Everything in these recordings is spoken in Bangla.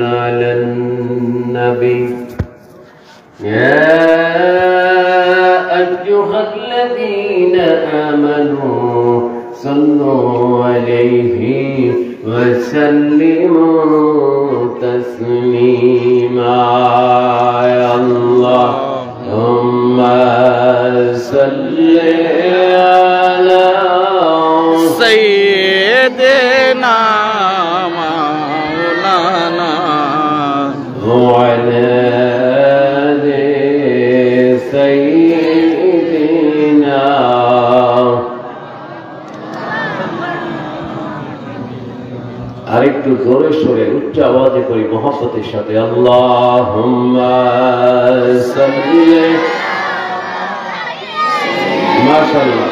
على النبي يا أيها الذين آمنوا صلوا عليه وسلموا تسليما يا اللهم صل على سيدنا مولانا وعلى آل سيدنا আরেকটু জোরে সোরে উচ্চ আওয়াজে করি মহব্বতের সাথে আল্লাহুম্মা সাল্লি মাশাআল্লাহ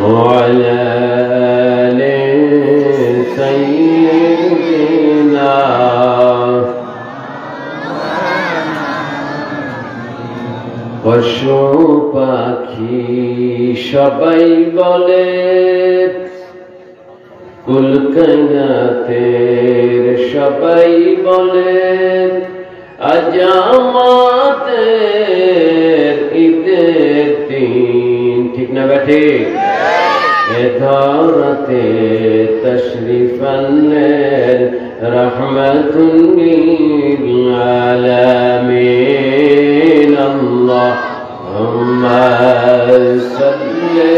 وعلى آل سيدنا পশু পাখি সবাই বলে কুল কায়নাতের সবাই বলে আজ আমাদের ঈদের দিন ঠিক না বেঠে এ ধরাতে তশরিফ আনলেন রহমাতুল লিল আলামিন আল্লাহুম্মা সাল্লি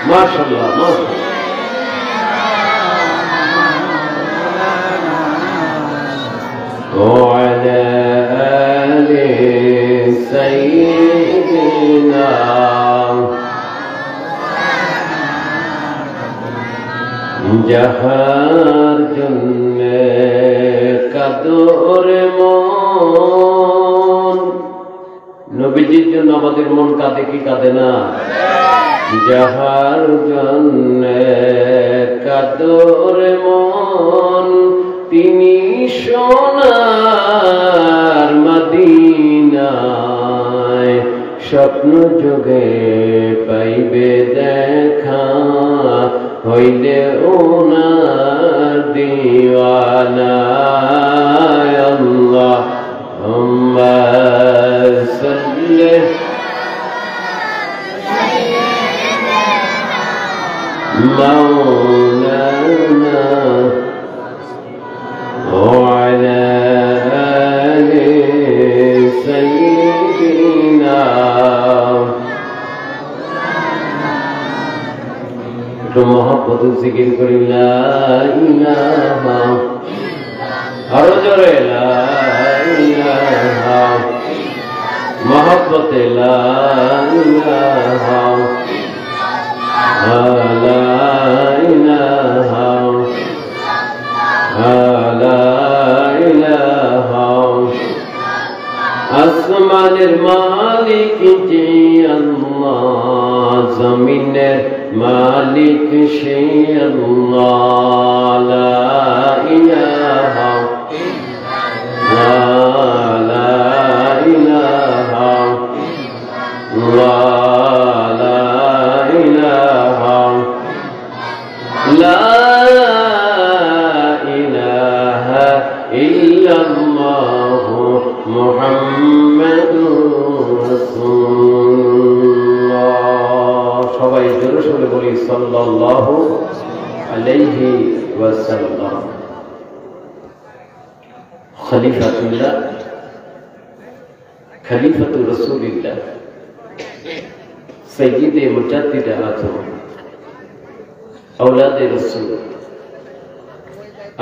মাশাআল্লাহ মাশাআল্লাহ وعلى آل سيدنا যাহার জন্যে কাদর মন নবীজির জন্য আমাদের মন কাঁদে কি কাঁদে না যাহার জন্যে কাদর মন তিনি সোনার মদিনায় স্বপ্ন যোগে পাইবে দেখা হইলে ওনার দিওয়ানা আল্লাহুম্মা সাল্লি মাওলানা وعلى آل سيدنا محبت जिक्र करी ला इलाहा हर जोरे ला इलाहा मोहब्बत ला इलाहा ला इलाहा ला इलाहा আসমানের মালিক যে আল্লাহ জমিনের মালিক সে আল্লাহ লা ইলাহা লা ইলাহা লা ইলাহা লা ইলাহা ইল্লাল্লাহ মুহাম্মাদুর রাসূলুল্লাহ সবাই জোরে সোরে বলি সাল্লাল্লাহু আলাইহি ওয়াসাল্লাম খলিফাতুল্লাহ খলিফাতুর রাসূলিল্লাহ সাইয়্যিদে মুজাদ্দিদে আযম আওলাদে রাসূল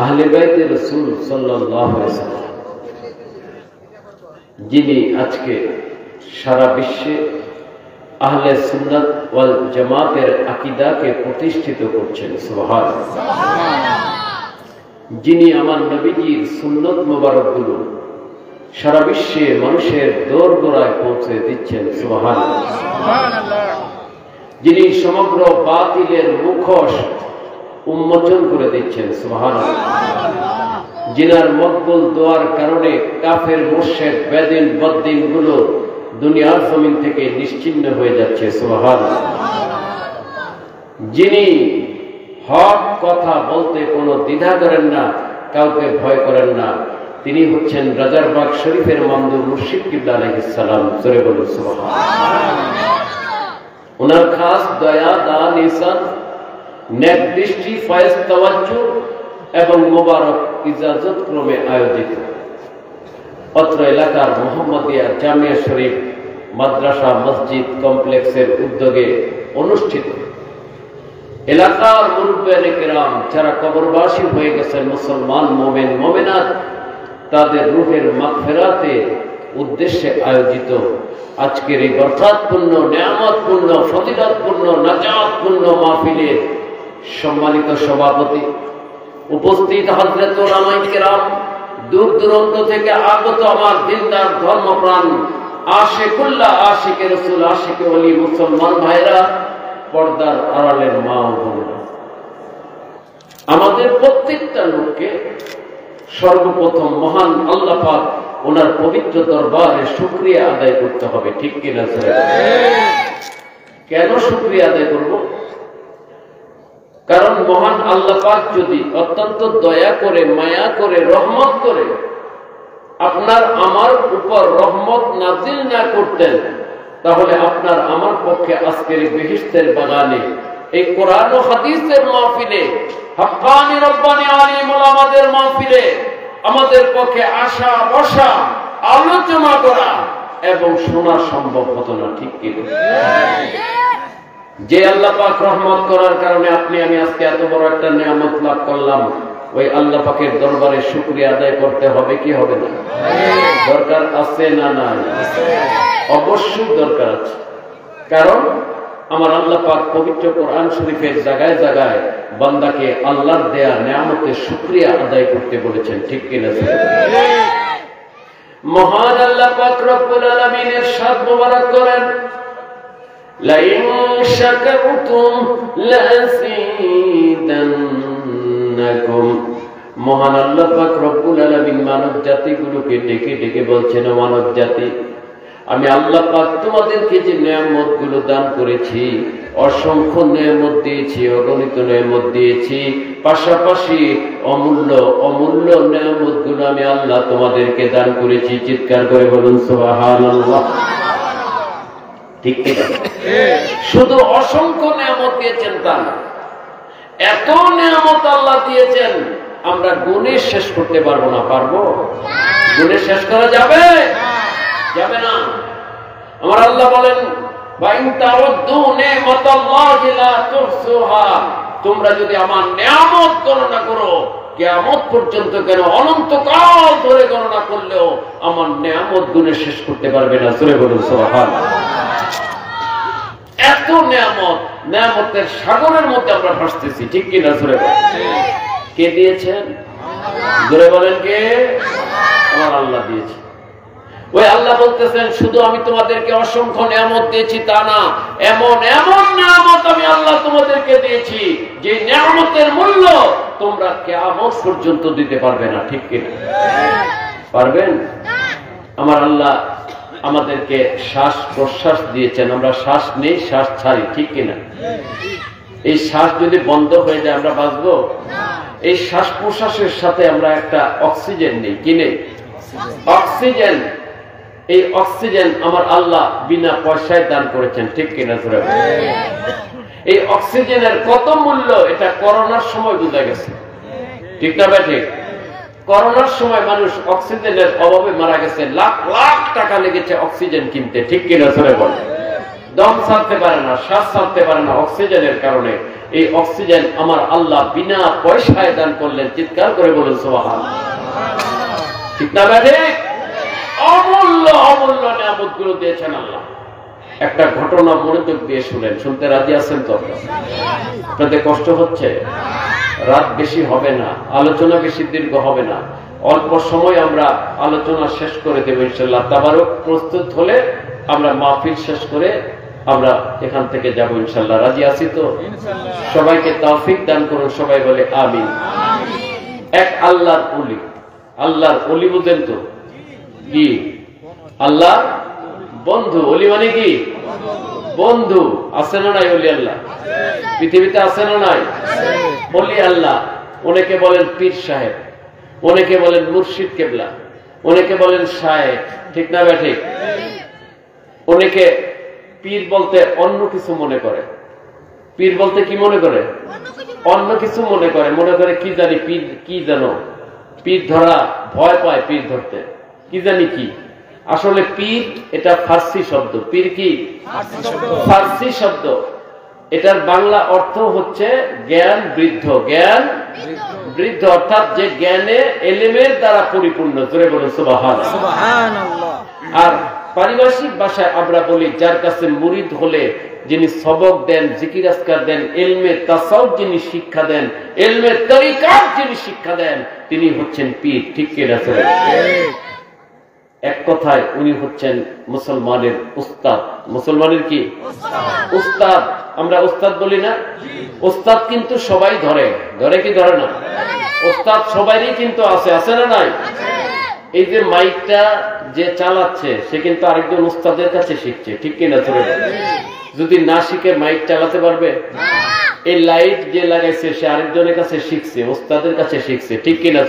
আহলে বাইতে রাসূল সাল্লাল্লাহু আলাইহি ওয়াসাল্লাম যিনি আজকে সারা বিশ্বে আহলে সুন্নাত ওয়াল জামাতের আকীদাকে প্রতিষ্ঠিত করছেন সুবহানাল্লাহ যিনি আমার নবীজির সুন্নাত মোবারকগুলো সারা বিশ্বে মানুষের দোরগোড়ায় পৌঁছে দিচ্ছেন সুবহানাল্লাহ যিনি সমগ্র বাতিলের মুখোশ উন্মোচন করে দিচ্ছেন সুবহানাল্লাহ जिनार मकबूल दुआर कारणे काफेर मुशरिक बेदिन बद्दीन गुलो दुनियार जमीन थेके निश्चिन्न हये जाच्छे सुबहानाल्लाह जिनी হক কথা বলতে কোনো দ্বিধা করেন না, কাউকে ভয় করেন না। তিনি হচ্ছেন রাজারবাগ শরীফের মামদুর মুর্শিদ কিবলা আলাইহিস সালাম। জোরে বলুন সুবহানাল্লাহ। ওনার খাস দয়া, দান, ইহসান, নেক দৃষ্টি, ফয়েজ, তাওয়াজ্জু এবং মোবারক ইজাজত ক্রমে আয়োজিত অত্র এলাকার মোহাম্মদিয়া জামিয়া শরীফ মাদ্রাসা মসজিদ কমপ্লেক্সের উদ্যোগে অনুষ্ঠিত এলাকার মুরব্বিয়ানে কেরাম যারা কবরবাসী হয়ে গেছেন, মুসলমান মোমেন মোমেনাত, তাদের রূহের মাগফিরাতে উদ্দেশ্যে আয়োজিত আজকের এই বরকতপূর্ণ, নিয়ামতপূর্ণ, ফজিলতপূর্ণ, নাজাতপূর্ণ মাহফিলের সম্মানিত সভাপতি, উপস্থিত হযরত উলামায়ে কেরাম, দূর দূরান্ত থেকে আগত আমার দিনদার ধর্মপ্রাণ আশিকুল্লাহ, আশিকে রাসূল, আশিকে ওলি মুসলমান ভাইরা, পর্দার আড়ালের মা ও বোনেরা, আমাদের প্রত্যেকটা লোককে সর্বপ্রথম মহান আল্লাহ পাক ওনার পবিত্র দরবারে শুকরিয়া আদায় করতে হবে। ঠিক কিনা স্যার? কেন শুকরিয়া আদায় করব? কারণ মহান আল্লাহ পাক যদি অত্যন্ত দয়া করে, মায়া করে, রহমত করে আপনার আমার উপর রহমত নাজিল না করতেন, তাহলে আপনার আমার পক্ষে আজকের বেহেশতের বাগানে, এই কোরআন ও হাদিসের মাহফিলে, হাক্কানি রব্বানি আলিম ওলামাদের মাহফিলে আমাদের পক্ষে আসা, বসা, আলোচনা করা এবং শোনা সম্ভব হতো না। ঠিক কি? যে আল্লাহ পাক রহমত করার কারণে আপনি আমি আজকে এত বড় একটা নিয়ামত লাভ করলাম, ওই আল্লাহ পাকের দরবারে শুকরিয়া আদায় করতে হবে কি হবে না? দরকার আছে না নাই? অবশ্যই দরকার আছে। কারণ আমার আল্লাহ পাক পবিত্র কোরআন শরীফের জায়গায় জায়গায় বান্দাকে আল্লাহর দেয়া নিয়ামতের শুকরিয়া আদায় করতে বলেছেন। ঠিক কিনা? মহান আল্লাহ পাক রব্বুল আলামিন ইরশাদ মোবারক করেন, লাইন শাকারতুম লাযিদান্নাকুম। মহান আল্লাহ পাক রব্বুল আলামিন মানব জাতিগুলোকে ডেকে ডেকে বলছেন, মানব জাতি, আমি আল্লাহ পাক তোমাদেরকে যে নিয়ামতগুলো দান করেছি, অসংখ্য নিয়ামত দিয়েছি, অগণিত নিয়ামত দিয়েছি, পাশাপাশি অমূল্য অমূল্য নিয়ামতগুলো আমি আল্লাহ তোমাদেরকে দান করেছি। চিৎকার করে বলুন সুবহানাল্লাহ। ঠিক ঠিক। শুধু অসংখ্য নিয়ামত দিয়েছেন তা না, এত নিয়ামত আল্লাহ দিয়েছেন আমরা গুণে শেষ করতে পারবো না। পারবো? গুণে শেষ করা যাবে? যাবে না। আমার আল্লাহ বলেন, তোমরা যদি আমার নিয়ামত গণনা করো, কিয়ামত পর্যন্ত কেন অনন্তকাল ধরে গণনা করলেও আমার নিয়ামত গুণে শেষ করতে পারবে না। জোরে বলুন সুবহানাল্লাহ। এত নিয়ামত, নিয়ামতের সাগরের মধ্যে আমরা ভাসতেছি। ঠিক কিনা? জোরে বলেন। কে দিয়েছেন? জোরে বলেন কে? আমার আল্লাহ দিয়েছে। ওই আল্লাহ বলতেছেন, শুধু আমি তোমাদেরকে অসংখ্য নিয়ামত দিয়েছি তা না, এমন এমন নিয়ামত আমি আল্লাহ তোমাদেরকে দিয়েছি যে নিয়ামতের মূল্য তোমরা কিয়ামত পর্যন্ত দিতে পারবে না। ঠিক কিনা? পারবেন? আমার আল্লাহ আমাদেরকে শ্বাস প্রশ্বাস দিয়েছেন, আমরা শ্বাস নেই, শ্বাস ছাড়ি। ঠিক কিনা? এই শ্বাস যদি বন্ধ হয়ে যায় আমরা বাঁচবো? এই শ্বাস প্রশ্বাসের সাথে আমরা একটা অক্সিজেন নেই, কি নেই? অক্সিজেন। এই অক্সিজেন আমার আল্লাহ বিনা পয়সায় দান করেছেন। ঠিক কিনা? এই অক্সিজেনের কত মূল্য এটা করোনার সময় বোঝা গেছে। ঠিক না ভাই? ঠিক। করোনার সময় মানুষ অক্সিজেনের অভাবে মারা গেছে, লাখ লাখ টাকা লেগেছে অক্সিজেন কিনতে। ঠিক কিনা? বলে দম ছাড়তে পারে না, শ্বাস ছাড়তে পারে না অক্সিজেনের কারণে। এই অক্সিজেন আমার আল্লাহ বিনা পয়সায় দান করলেন। চিৎকার করে বলুন সুবহানাল্লাহ। ঠিক না ভাই? অমূল্য অমূল্য নিয়ামতগুলো দিয়েছেন আল্লাহ। একটা ঘটনা মনোযোগ দিয়ে শুনেন। শুনতে রাজি আছেন তো? আপনাদের কষ্ট হচ্ছে? রাত বেশি হবে না, আলোচনা বেশি দীর্ঘ হবে না, অল্প সময় আমরা আলোচনা শেষ করে দেব ইনশাআল্লাহ। তাবারক প্রস্তুত হলে আমরা মাহফিল শেষ করে আমরা এখান থেকে যাব ইনশাআল্লাহ। রাজি আছি তো? সবাইকে তৌফিক দান করুন। সবাই বলে আমিন। এক আল্লাহর ওলি, আল্লাহর ওলি বুঝেন তো? কি? আল্লাহর বন্ধু। ওলি মানে কি? বন্ধু আছে না নাই? ওলি আল্লাহ পৃথিবীতে আছে না নাই? ওলি আল্লাহ অনেকে বলেন পীর সাহেব, অনেকে বলেন মুর্শিদ কেবলা, অনেকে বলেন শায়েখ, ঠিক না বে ঠিক? অনেকে পীর বলতে অন্য কিছু মনে করে। পীর বলতে কি মনে করে? অন্য কিছু মনে করে। মনে করে কি জানি পীর, কি জানো পীর ধরা, ভয় পায় পীর ধরতে, কি জানি কি। আসলে পীর এটা ফার্সি শব্দ। পীর কি ফার্সি শব্দ। এটার বাংলা অর্থ হচ্ছে জ্ঞান বৃদ্ধ। জ্ঞান বৃদ্ধ অর্থাৎ যে জ্ঞানে এলেমের দ্বারা পরিপূর্ণ। জোরে বলো সুবহানাল্লাহ। আর পারিভাষিক ভাষায় আমরা বলি যার কাছে মুরিদ হলে, যিনি সবক দেন, জিকির আজকার দেন, ইলমে তাসাউফ যিনি শিক্ষা দেন, ইলমে তরিকাত যিনি শিক্ষা দেন, তিনি হচ্ছেন পীর। ঠিক কি না? এক কথায় উনি হচ্ছেন মুসলমানের উস্তাদ। মুসলমানের কি উস্তাদ? আমরা উস্তাদ বলি না? উস্তাদ কিন্তু সবাই ধরে, ধরে কি ধরে না? উস্তাদ সবারই কিন্তু আছে, আছে না নাই? এই যে মাইকটা যে চালাচ্ছে সে কিন্তু আরেকজন উস্তাদের কাছে শিখছে, ঠিক কিনা? যদি না শিখে মাইক চালাতে পারবে? এই লাইট যে লাগাইছে সে আরেকজনের কাছে শিখছে, উস্তাদের কাছে শিখছে, ঠিক কিনা?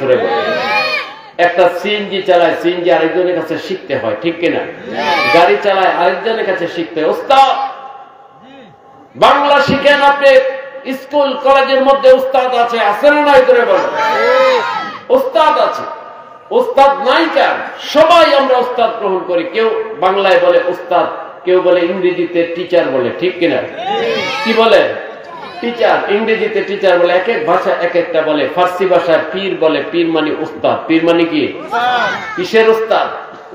একটা সিএনজি চালায়, সিএনজি আরেকজনের কাছে শিখতে হয়, ঠিক কিনা? গাড়ি চালায় আরেকজনের কাছে শিখতে হয়। উস্তাদ বাংলা শিখেন আপনি, স্কুল কলেজের মধ্যে উস্তাদ আছে, আছে না নাই? করে বলো উস্তাদ আছে। উস্তাদ নাই কেন? সবাই আমরা উস্তাদ গ্রহণ করি। কেউ বাংলায় বলে উস্তাদ, কেউ বলে ইংরেজিতে টিচার বলে, ঠিক কিনা? কি বলে? টিচার। ইংরেজিতে টিচার বলে, এক এক ভাষা এক একটা বলে। ফার্সি ভাষায় পীর বলে। পীর মানে উস্তাদ। পীর মানে কি? কিসের উস্তাদ?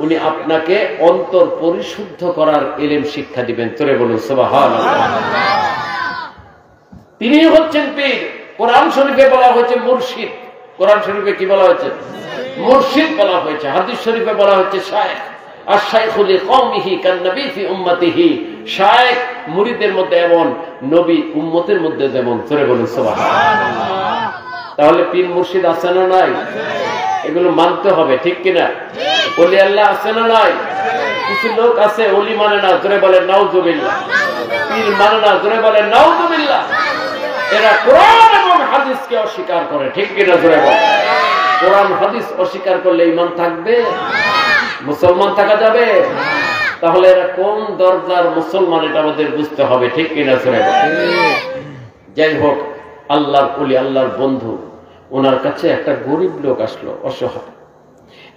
উনি আপনাকে অন্তর পরিশুদ্ধ করার ইলম শিক্ষা দিবেন। তোরে বলুন সুবহানাল্লাহ। তিনি হচ্ছেন পীর। কোরআন শরীফে বলা হয়েছে মুর্শিদ। কোরআন শরীফে কি বলা হয়েছে? মুর্শিদ বলা হয়েছে। হাদিস শরীফে বলা হচ্ছে শায়েখ। আর শাইখু লিকওমিহি কান্নবী ফি উম্মতিহি। শায়েখ মুরিদের মধ্যে এমন, নবী উম্মতের মধ্যে যেমন। তোরে বলুন সুবহানাল্লাহ। তাহলে পীর মুর্শিদ আছে না নাই? এগুলো মানতে হবে, ঠিক কিনা? ওলি আল্লাহ আছে না নাই? কিছু লোক আছে ওলি মানে না, জোরে বলেন নাউজুবিল্লাহ। পীর মানে না, জোরে বলেন নাউজুবিল্লাহ। এরা কোরআন এবং হাদিসকে অস্বীকার করে, ঠিক কিনা? জোরে বলেন। কোরআন হাদিস অস্বীকার করলে ঈমান থাকবে? মুসলমান থাকা যাবে? তাহলে এরা কোন দরজার মুসলমান এটা আমাদের বুঝতে হবে, ঠিক কিনা? জোরে বলেন। যাই হোক, আল্লাহর ওলি, আল্লাহর বন্ধু, ওনার কাছে একটা গরিব লোক আসলো, অসহায়।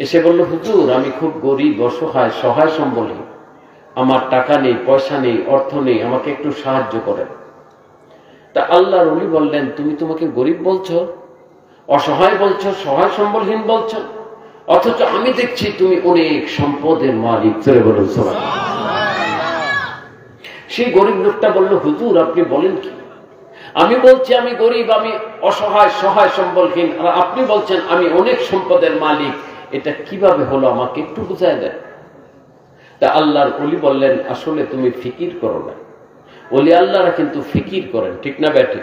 এসে বলল, হুজুর আমি খুব গরিব, অসহায়, সহায় সম্বলহীন, আমার টাকা নেই, পয়সা নেই, অর্থ নেই, আমাকে একটু সাহায্য করেন। তা আল্লাহর ওলি বললেন, তুমি তোমাকে গরিব বলছো, অসহায় বলছো, সহায় সম্বলহীন বলছো, অথচ আমি দেখছি তুমি অনেক সম্পদের মালিক। চলে বলুন সুবহানাল্লাহ। সেই গরিব লোকটা বলল, হুজুর আপনি বলেন কি? আমি বলছি আমি গরিব, আমি অসহায়, সহায় সম্বলহীন, আর আপনি বলছেন আমি অনেক সম্পদের মালিক। এটা কিভাবে হলো আমাকে একটু বুঝায় দেন। তা আল্লাহর ওলি বললেন, আসলে তুমি ফিকির করো না। ওলি আল্লাহরা কিন্তু ফিকির করেন, ঠিক না বেটি?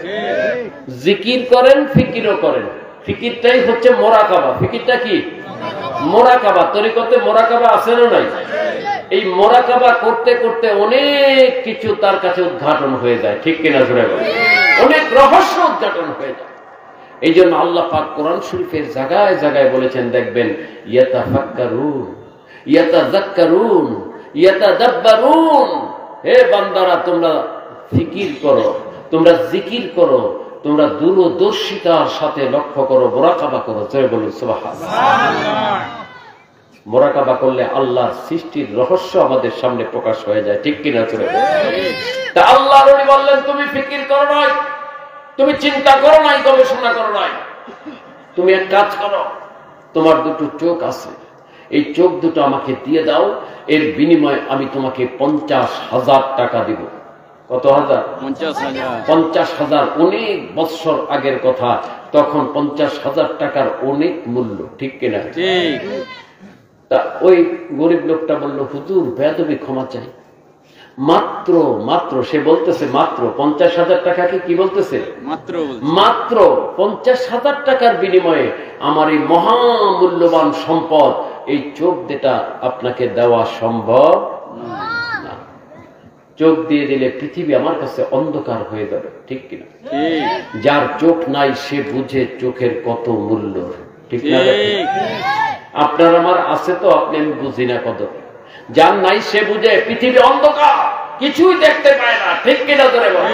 জিকির করেন, ফিকিরও করেন। ফিকিরটাই হচ্ছে মোরাকাবা। ফিকিরটা কি? মোরাকাবা। তরিকতে মোরাকাবা আছে না নাই? এই মোরাকাবা করতে করতে অনেক কিছু তার কাছে উদ্ঘাটন হয়ে যায়, ঠিক কিনা? জোরে বলেন। অনেক রহস্য উদ্ঘাটন হয়ে যায়। এই জন্য আল্লাহ পাক কোরআন শরীফের জায়গায় জায়গায় বলেছেন, দেখবেন, ইয়াতাফাক্কারুন, ইয়াতাযাক্কারুন, ইয়াতাদাব্বারুন। হে বান্দারা, তোমরা ফিকির করো, তোমরা জিকির করো, তোমরা দূরদর্শিতার সাথে লক্ষ্য করো, মোরাকাবা করো। জোরে বলুন সুবহানাল্লাহ। মোরাকাবা করলে আল্লাহর সৃষ্টির রহস্য আমাদের সামনে প্রকাশ হয়ে যায়, ঠিক কিনা? চলে তা আল্লাহর ওলি বললেন, তুমি ফিকির করো নাই, তুমি চিন্তা করো নাই, গবেষণা করো নাই, তুমি এক কাজ করো, তোমার দুটো চোখ আছে, এই চোখ দুটো আমাকে দিয়ে দাও, এর বিনিময়ে আমি তোমাকে 50,000 টাকা দিব। কত হাজার? 50,000। অনেক বছর আগের কথা, তখন 50,000 টাকার অনেক মূল্য, ঠিক কিনা? ঠিক। তা ওই গরিব লোকটা বলল, হুজুর বেয়াদবি, ক্ষমা চাই। মাত্র মাত্র সে বলতেছে মাত্র 50,000 টাকাকে কি বলতেছে? মাত্র 50,000 টাকার বিনিময়ে আমার এই মহামূল্যবান সম্পদ, এই চোখ দুটা আপনাকে দেওয়া সম্ভব না। চোখ দিয়ে দিলে পৃথিবী আমার কাছে অন্ধকার হয়ে যাবে, ঠিক কিনা? যার চোখ নাই সে বুঝে চোখের কত মূল্য, ঠিক না? আপনার আমার আছে তো আপনি আমি বুঝি না কত। যার নাই সে বুঝে পৃথিবী অন্ধকার, কিছুই দেখতে পায় না, ঠিক কিনা ধরে বলে?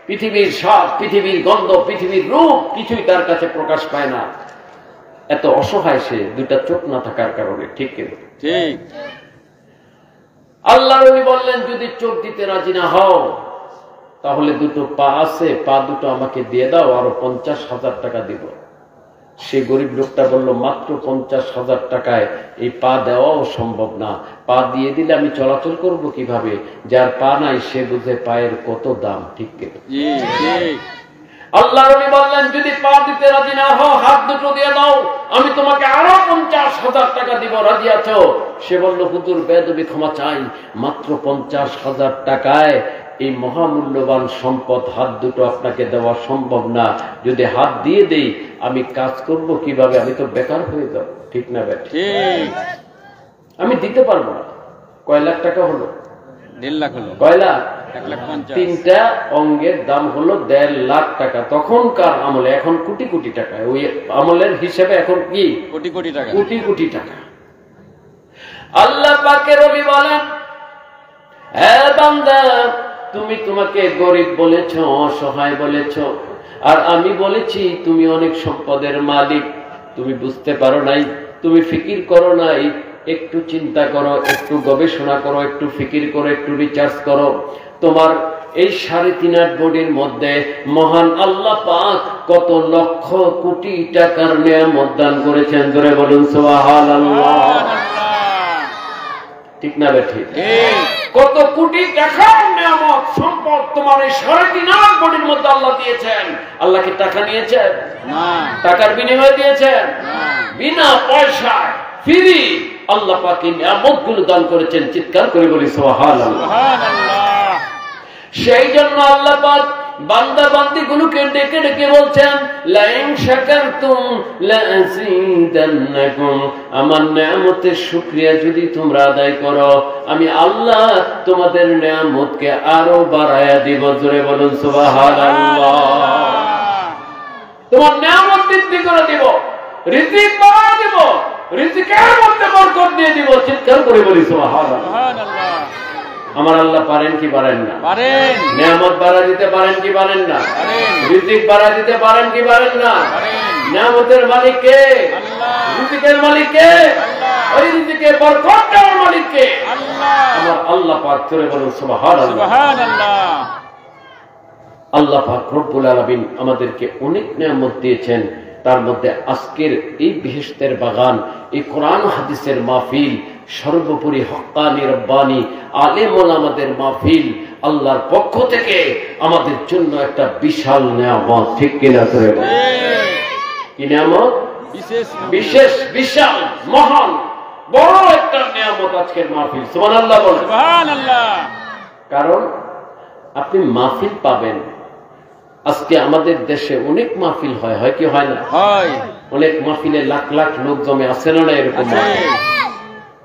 পৃথিবীর স্বাদ, পৃথিবীর গন্ধ, পৃথিবীর রূপ কিছুই তার কাছে প্রকাশ পায় না। এত অসহায় সে দুটা চোখ না থাকার কারণে, ঠিক কিনা? ঠিক। আল্লাহ নবী বললেন, যদি চোখ দিতে রাজি না হও তাহলে দুটো পা আছে, পা দুটো আমাকে দিয়ে দাও, আরো 50,000 টাকা দিব। সে গরিব লোকটা বলল, মাত্র 50,000 টাকায় এই পা দেওয়াও সম্ভব না, পা দিয়ে দিলে আমি চলাচল করব কিভাবে? যার পা নাই সে বুঝে পায়ের কত দাম, ঠিক কিনা? আল্লাহ নবী বললেন, যদি পা দিতে রাজি না হও হাত দুটো দিয়ে দাও, আমি তোমাকে আরো 50,000 টাকা দিব, রাজি আছো? সে বলল, হুজুর বেয়াদবি ক্ষমা চাই, মাত্র 50,000 টাকায় এই মহামূল্যবান সম্পদ হাত দুটো আপনাকে দেওয়া সম্ভব না। যদি হাত দিয়ে দেই আমি কাজ করব কিভাবে? আমি তো বেকার হয়ে যাব, ঠিক না বেটা? আমি দিতে পারবো না। কয় লাখ টাকা হলো? 1.5 লাখ হলো। কয় লাখ? 1,50,000। তিনটা অঙ্গের দাম হলো 1.5 লাখ টাকা। তখনকার আমলে, এখন কোটি কোটি টাকা। ওই আমলের হিসেবে এখন কি কোটি কোটি টাকা, কোটি কোটি টাকা। আল্লাহ পাকের ওলি বলেন, হে বান্দা, তুমি তোমাকে গরিব বলেছো, অসহায় বলেছো, আর আমি বলেছি তুমি অনেক সম্পদের মালিক। তুমি বুঝতে পারো নাই, তুমি ফিকির করো নাই। একটু চিন্তা করো, একটু গবেষণা করো, একটু ফিকির করো, একটু রিসার্চ করো। তোমার এই 3.5 বডির মধ্যে মহান আল্লাহ পাক কত লক্ষ কোটি টাকার নিয়ামত দান করেছেন। ধরে বলুন সুবহানাল্লাহ, ঠিক না বেঠি? কত কোটি টাকার নিয়ামত সম্পদ তোমার এই 3.5 বডির মধ্যে আল্লাহ দিয়েছেন। আল্লাহ কি টাকা নিয়েছেন? না। টাকার বিনিময়ে দিয়েছেন? বিনা পয়সায় ফ্রি আল্লাহ পাক এই নিয়ামতগুলো দান করেছেন। চিৎকার করে বলি সুবহানাল্লাহ। সেই জন্য আল্লাহ পাক বান্দা বান্দিগুলোকে ডেকে ডেকে বলছেন, লাইন শাকারতুম লাযীদান্নাকুম, আমার নিয়ামতের শুকরিয়া যদি তোমরা আদায় করো আমি আল্লাহ তোমাদের নিয়ামতকে আরো বাড়ায়া দিব। জোরে বলুন সুবহানাল্লাহ। তোমার নিয়ামত বৃদ্ধি করে দিব, রিজিক বাড়ায় দিব, রিজিকের মধ্যে বরকত দিয়ে দিব। চিৎকার করে বলি সুবহানাল্লাহ। আমার আল্লাহ পারেন কি পারেন না? পারেন। নিয়ামত বাড়া দিতে পারেন কি পারেন না? পারেন। রিজিক বাড়া দিতে পারেন কি পারেন না? পারেন। নিয়ামতের মালিক কে? আল্লাহ। রিজিকের মালিক কে? আল্লাহ। ওই রিজিকের বরকত দেওয়ার মালিক কে? আল্লাহ। আমার আল্লাহ পাক। জোরে বলুন সুবহানাল্লাহ। সুবহানাল্লাহ। আল্লাহ পাক রব্বুল আলামিন আমাদেরকে অনেক নিয়ামত দিয়েছেন। তার মধ্যে আজকের এই বেহেশতের বাগান, এই কোরআন হাদিসের মাহফিল, সর্বোপরি হক্কানি রব্বানি আলেম ওলামাদের মাহফিল আল্লাহর পক্ষ থেকে আমাদের জন্য একটা বিশাল নিয়ামত, ঠিক কিনা? কি নিয়ামত? বিশেষ, বিশাল, মহান, বড় একটা নিয়ামত আজকের মাহফিল। সুবহানাল্লাহ বলেন। সুবহানাল্লাহ। কারণ আপনি মাহফিল পাবেন। আজকে আমাদের দেশে অনেক মাহফিল হয়, হয় কি হয় না? হয়। অনেক মাহফিলে লাখ লাখ লোক জমে আছে না? এরকম।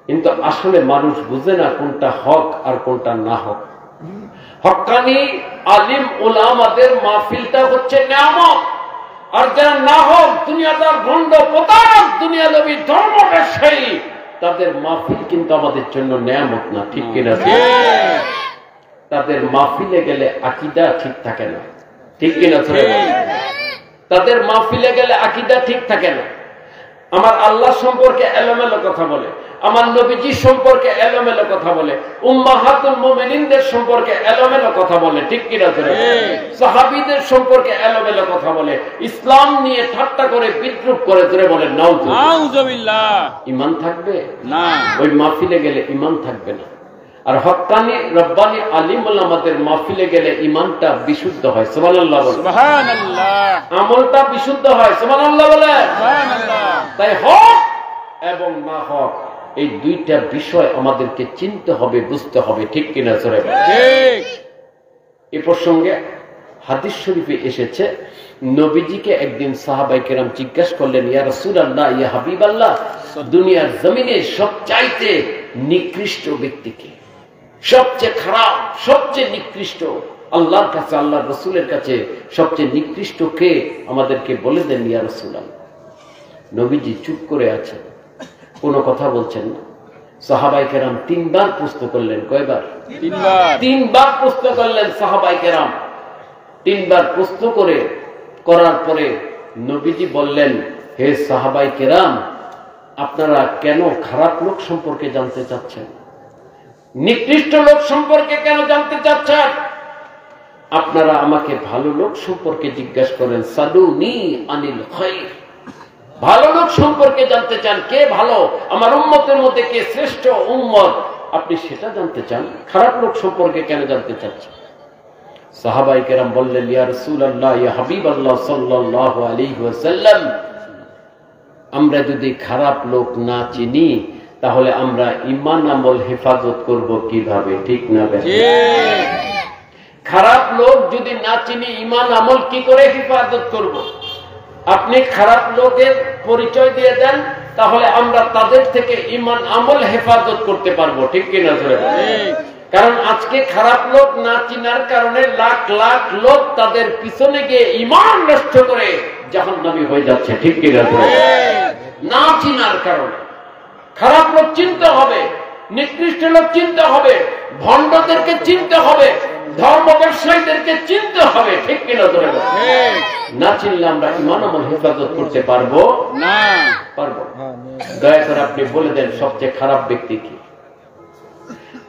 কিন্তু আসলে মানুষ বুঝে না কোনটা হক আর কোনটা না হক। হক্কানি আলিম ওলামাদের মাহফিলটা হচ্ছে নিয়ামত, আর যারা না হক দুনিয়াদার ভণ্ড প্রতারক দুনিয়া নবী ধর্ম ব্যবসায়ী তাদের মাহফিল কিন্তু আমাদের জন্য নিয়ামত না, ঠিক কিনা? তাদের মাহফিলে গেলে আকীদা ঠিক থাকে না, ঠিক কিনা? তাদের মাহফিলে গেলে আকীদা ঠিক থাকে না। আমার আল্লাহ সম্পর্কে এলোমেলো কথা বলে, আমার নবীজি সম্পর্কে এলোমেলো কথা বলে, উম্মাহাতুল মুমিনিনদের সম্পর্কে এলোমেলো কথা বলে, ঠিক কিনা? সাহাবীদের সম্পর্কে এলোমেলো কথা বলে, ইসলাম নিয়ে ঠাট্টা করে বিদ্রূপ করে। ধরে বলেন নাউজুবিল্লাহ। ঈমান থাকবে না, ওই মাহফিলে গেলে ঈমান থাকবে না। আর হক্কানি রব্বানি আলিম ওলামাদের মাহফিলে গেলে ঈমানটা বিশুদ্ধ হয়। সুবহানাল্লাহ বলেন। সুবহানাল্লাহ। আমলটা বিশুদ্ধ হয়। সুবহানাল্লাহ বলেন। সুবহানাল্লাহ। তাই হক এবং না হক এই দুইটা বিষয় আমাদেরকে চিনতে হবে, বুঝতে হবে, ঠিক কিনা? ঠিক। এই প্রসঙ্গে হাদিস শরীফে এসেছে, নবীজিকে একদিন সাহাবায়ে কেরাম জিজ্ঞাসা করলেন, ইয়া রাসূলুল্লাহ, ইয়া হাবিবাল্লাহ, দুনিয়ার জমিনে সবচাইতে নিকৃষ্ট ব্যক্তিকে? সবচেয়ে খারাপ, সবচেয়ে নিকৃষ্ট আল্লাহর কাছে, আল্লাহর রাসূলের কাছে সবচেয়ে নিকৃষ্ট কে? আমাদেরকে বলে দেন ইয়া রাসূলুল্লাহ। নবীজি চুপ করে আছেন, কোনো কথা বলছেন না। সাহাবায়ে কেরাম 3 বার প্রশ্ন করলেন। কয়বার? 3 বার। 3 বার প্রশ্ন করলেন সাহাবায়ে কেরাম। 3 বার প্রশ্ন করার পরে নবীজি বললেন, হে সাহাবায়ে কেরাম, আপনারা কেন খারাপ লোক সম্পর্কে জানতে চাচ্ছেন? নিকৃষ্ট লোক সম্পর্কে কেন জানতে চাচ্ছেন? আপনারা আমাকে ভালো লোক সম্পর্কে জিজ্ঞাসা করেন। সালুনি আনিল খায়র। ভালো লোক সম্পর্কে জানতে চান, কে ভালো, আমার উম্মতের মধ্যে কে শ্রেষ্ঠ উম্মত, আপনি সেটা জানতে চান। খারাপ লোক সম্পর্কে কেন জানতে চাচ্ছেন? সাহাবায়ে কেরাম বললেন, ইয়া রাসূলুল্লাহ, ইয়া হাবিবাল্লাহ সাল্লাল্লাহু আলাইহি ওয়াসাল্লাম, আমরা যদি খারাপ লোক না চিনি তাহলে আমরা ঈমান আমল হেফাজত করব কিভাবে? ঠিক না? খারাপ লোক যদি না চিনি ঈমান আমল কি করে হেফাজত করব? আপনি খারাপ লোকের পরিচয় দিয়ে দেন, তাহলে আমরা তাদের থেকে ঈমান আমল হেফাজত করতে পারবো। ঠিক কিনা? কারণ আজকে খারাপ লোক না চিনার কারণে লাখ লাখ লোক তাদের পিছনে গিয়ে ঈমান নষ্ট করে জাহান্নামী হয়ে যাচ্ছে। ঠিক কিনা? না চিনার কারণে খারাপ লোক চিনতে হবে, নিকৃষ্ট লোক চিনতে হবে, ভণ্ডদেরকে চিনতে হবে, ধর্ম ব্যবসায়ীদেরকে চিনতে হবে। ঠিক কিনা? না চিনলে আমরা ঈমান আমল হেফাজত করতে পারবো না। পারবো? দয়া করে আপনি বলে দেন সবচেয়ে খারাপ ব্যক্তি কি?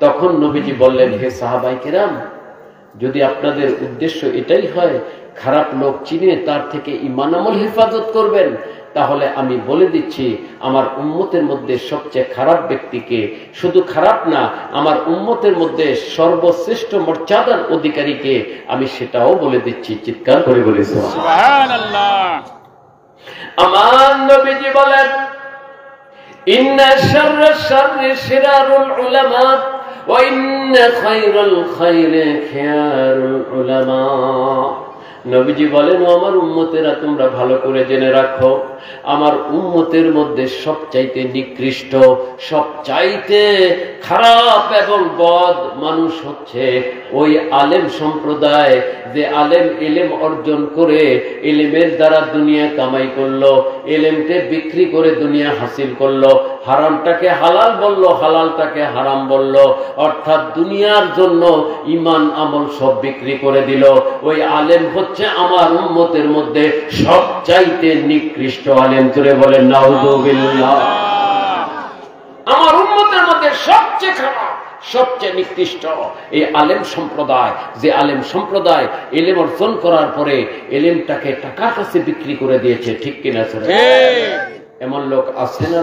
তখন নবীজি বললেন, হে সাহাবায়ে কেরাম, যদি আপনাদের উদ্দেশ্য এটাই হয় খারাপ লোক চিনে তার থেকে ঈমান আমল হেফাজত করবেন, তাহলে আমি বলে দিচ্ছি আমার উম্মতের মধ্যে সবচেয়ে খারাপ ব্যক্তিকে, শুধু খারাপ না, আমার উম্মতের মধ্যে সর্বশ্রেষ্ঠ মর্যাদার অধিকারীকে আমি সেটাও বলে দিচ্ছি। চিৎকার করে বলি সুবহানাল্লাহ। আমার নবীজি বলেন, ইন্না শাররা শাররি শিরারুল উলামা ওয়া ইন্না খায়রাল খায়রি খিয়ারুল উলামা। নবীজি বলেন, আমার উম্মতেরা তোমরা ভালো করে জেনে রাখো, আমার উম্মতের মধ্যে সবচাইতে নিকৃষ্ট, সবচাইতে খারাপ এবং বদ মানুষ হচ্ছে ওই আলেম সম্প্রদায়, যে আলেম ইলম অর্জন করে ইলমের দ্বারা দুনিয়া কামাই করলো, ইলমকে বিক্রি করে দুনিয়া হাসিল করলো, হারামটাকে হালাল বলল, হালালটাকে হারাম বলল, অর্থাৎ দুনিয়ার জন্য ঈমান আমল সব বিক্রি করে দিল। ওই আলেম হচ্ছে আমার উম্মতের মধ্যে সবচাইতে নিকৃষ্ট আলেম। জোরে বলেন নাউযুবিল্লাহ। আমার উম্মতের মধ্যে সবচেয়ে খারাপ, সবচেয়ে নিকৃষ্ট এই আলেম সম্প্রদায়, যে আলেম সম্প্রদায় ইলম অর্জন করার পরে ইলমটাকে টাকার কাছে বিক্রি করে দিয়েছে। ঠিক কিনা? এমন লোক আছে না?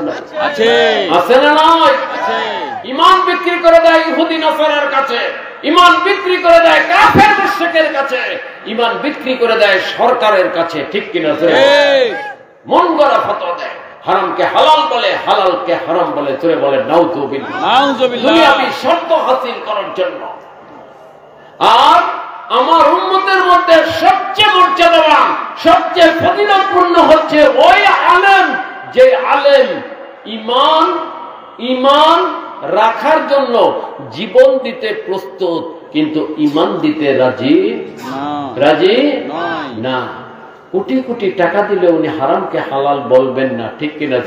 আছে। আছে না? নয়। ঈমান বিক্রি করে দেয় ইহুদি নাসারার কাছে, ঈমান বিক্রি করে দেয় কাফের মুশরিকের কাছে, ঈমান বিক্রি করে দেয় সরকারের কাছে। ঠিক কিনা? মন গড়া ফতোয়া দেয়, হারামকে হালাল বলে, হালালকে হারাম বলে। চলে বলে নাউযুবিল্লাহ। দুনিয়াবি শর্ত হাসিল করার জন্য। আর আমার উম্মতের মধ্যে সবচেয়ে মর্যাদাবান, সবচেয়ে ফজিলতপূর্ণ হচ্ছে ওই আলেম, যে আলেম ঈমান রাখার জন্য জীবন দিতে প্রস্তুত, কিন্তু ঈমান দিতে রাজি না। কোটি কোটি টাকা দিলে উনি হারামকে হালাল বলবেন না। ঠিক কিনা?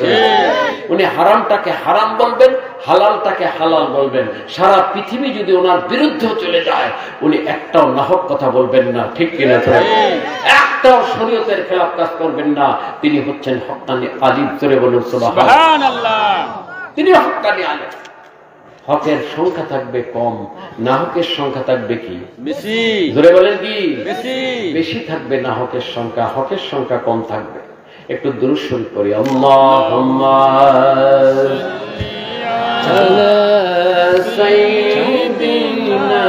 উনি হারামটাকে হারাম বলবেন, হালালটাকে হালাল বলবেন। সারা পৃথিবী যদি ওনার বিরুদ্ধে চলে যায়, উনি একটাও নাহক কথা বলবেন না। ঠিক কিনা? একটাও শরীয়তের খেলাফ কাজ করবেন না। তিনি হচ্ছেন হক্কানি আলিম। জোরে বলুন সুবহানাল্লাহ। তিনি হক্কানি আলিম। হকের সংখ্যা থাকবে কম, না হকের সংখ্যা থাকবে কি? বেশি। জোরে বলেন কি? বেশি। বেশি থাকবে না হকের সংখ্যা, হকের সংখ্যা কম থাকবে। একটু দুরূদ শরীফ পড়ি। আল্লাহুম্মা আলা সাইয়্যিদিনা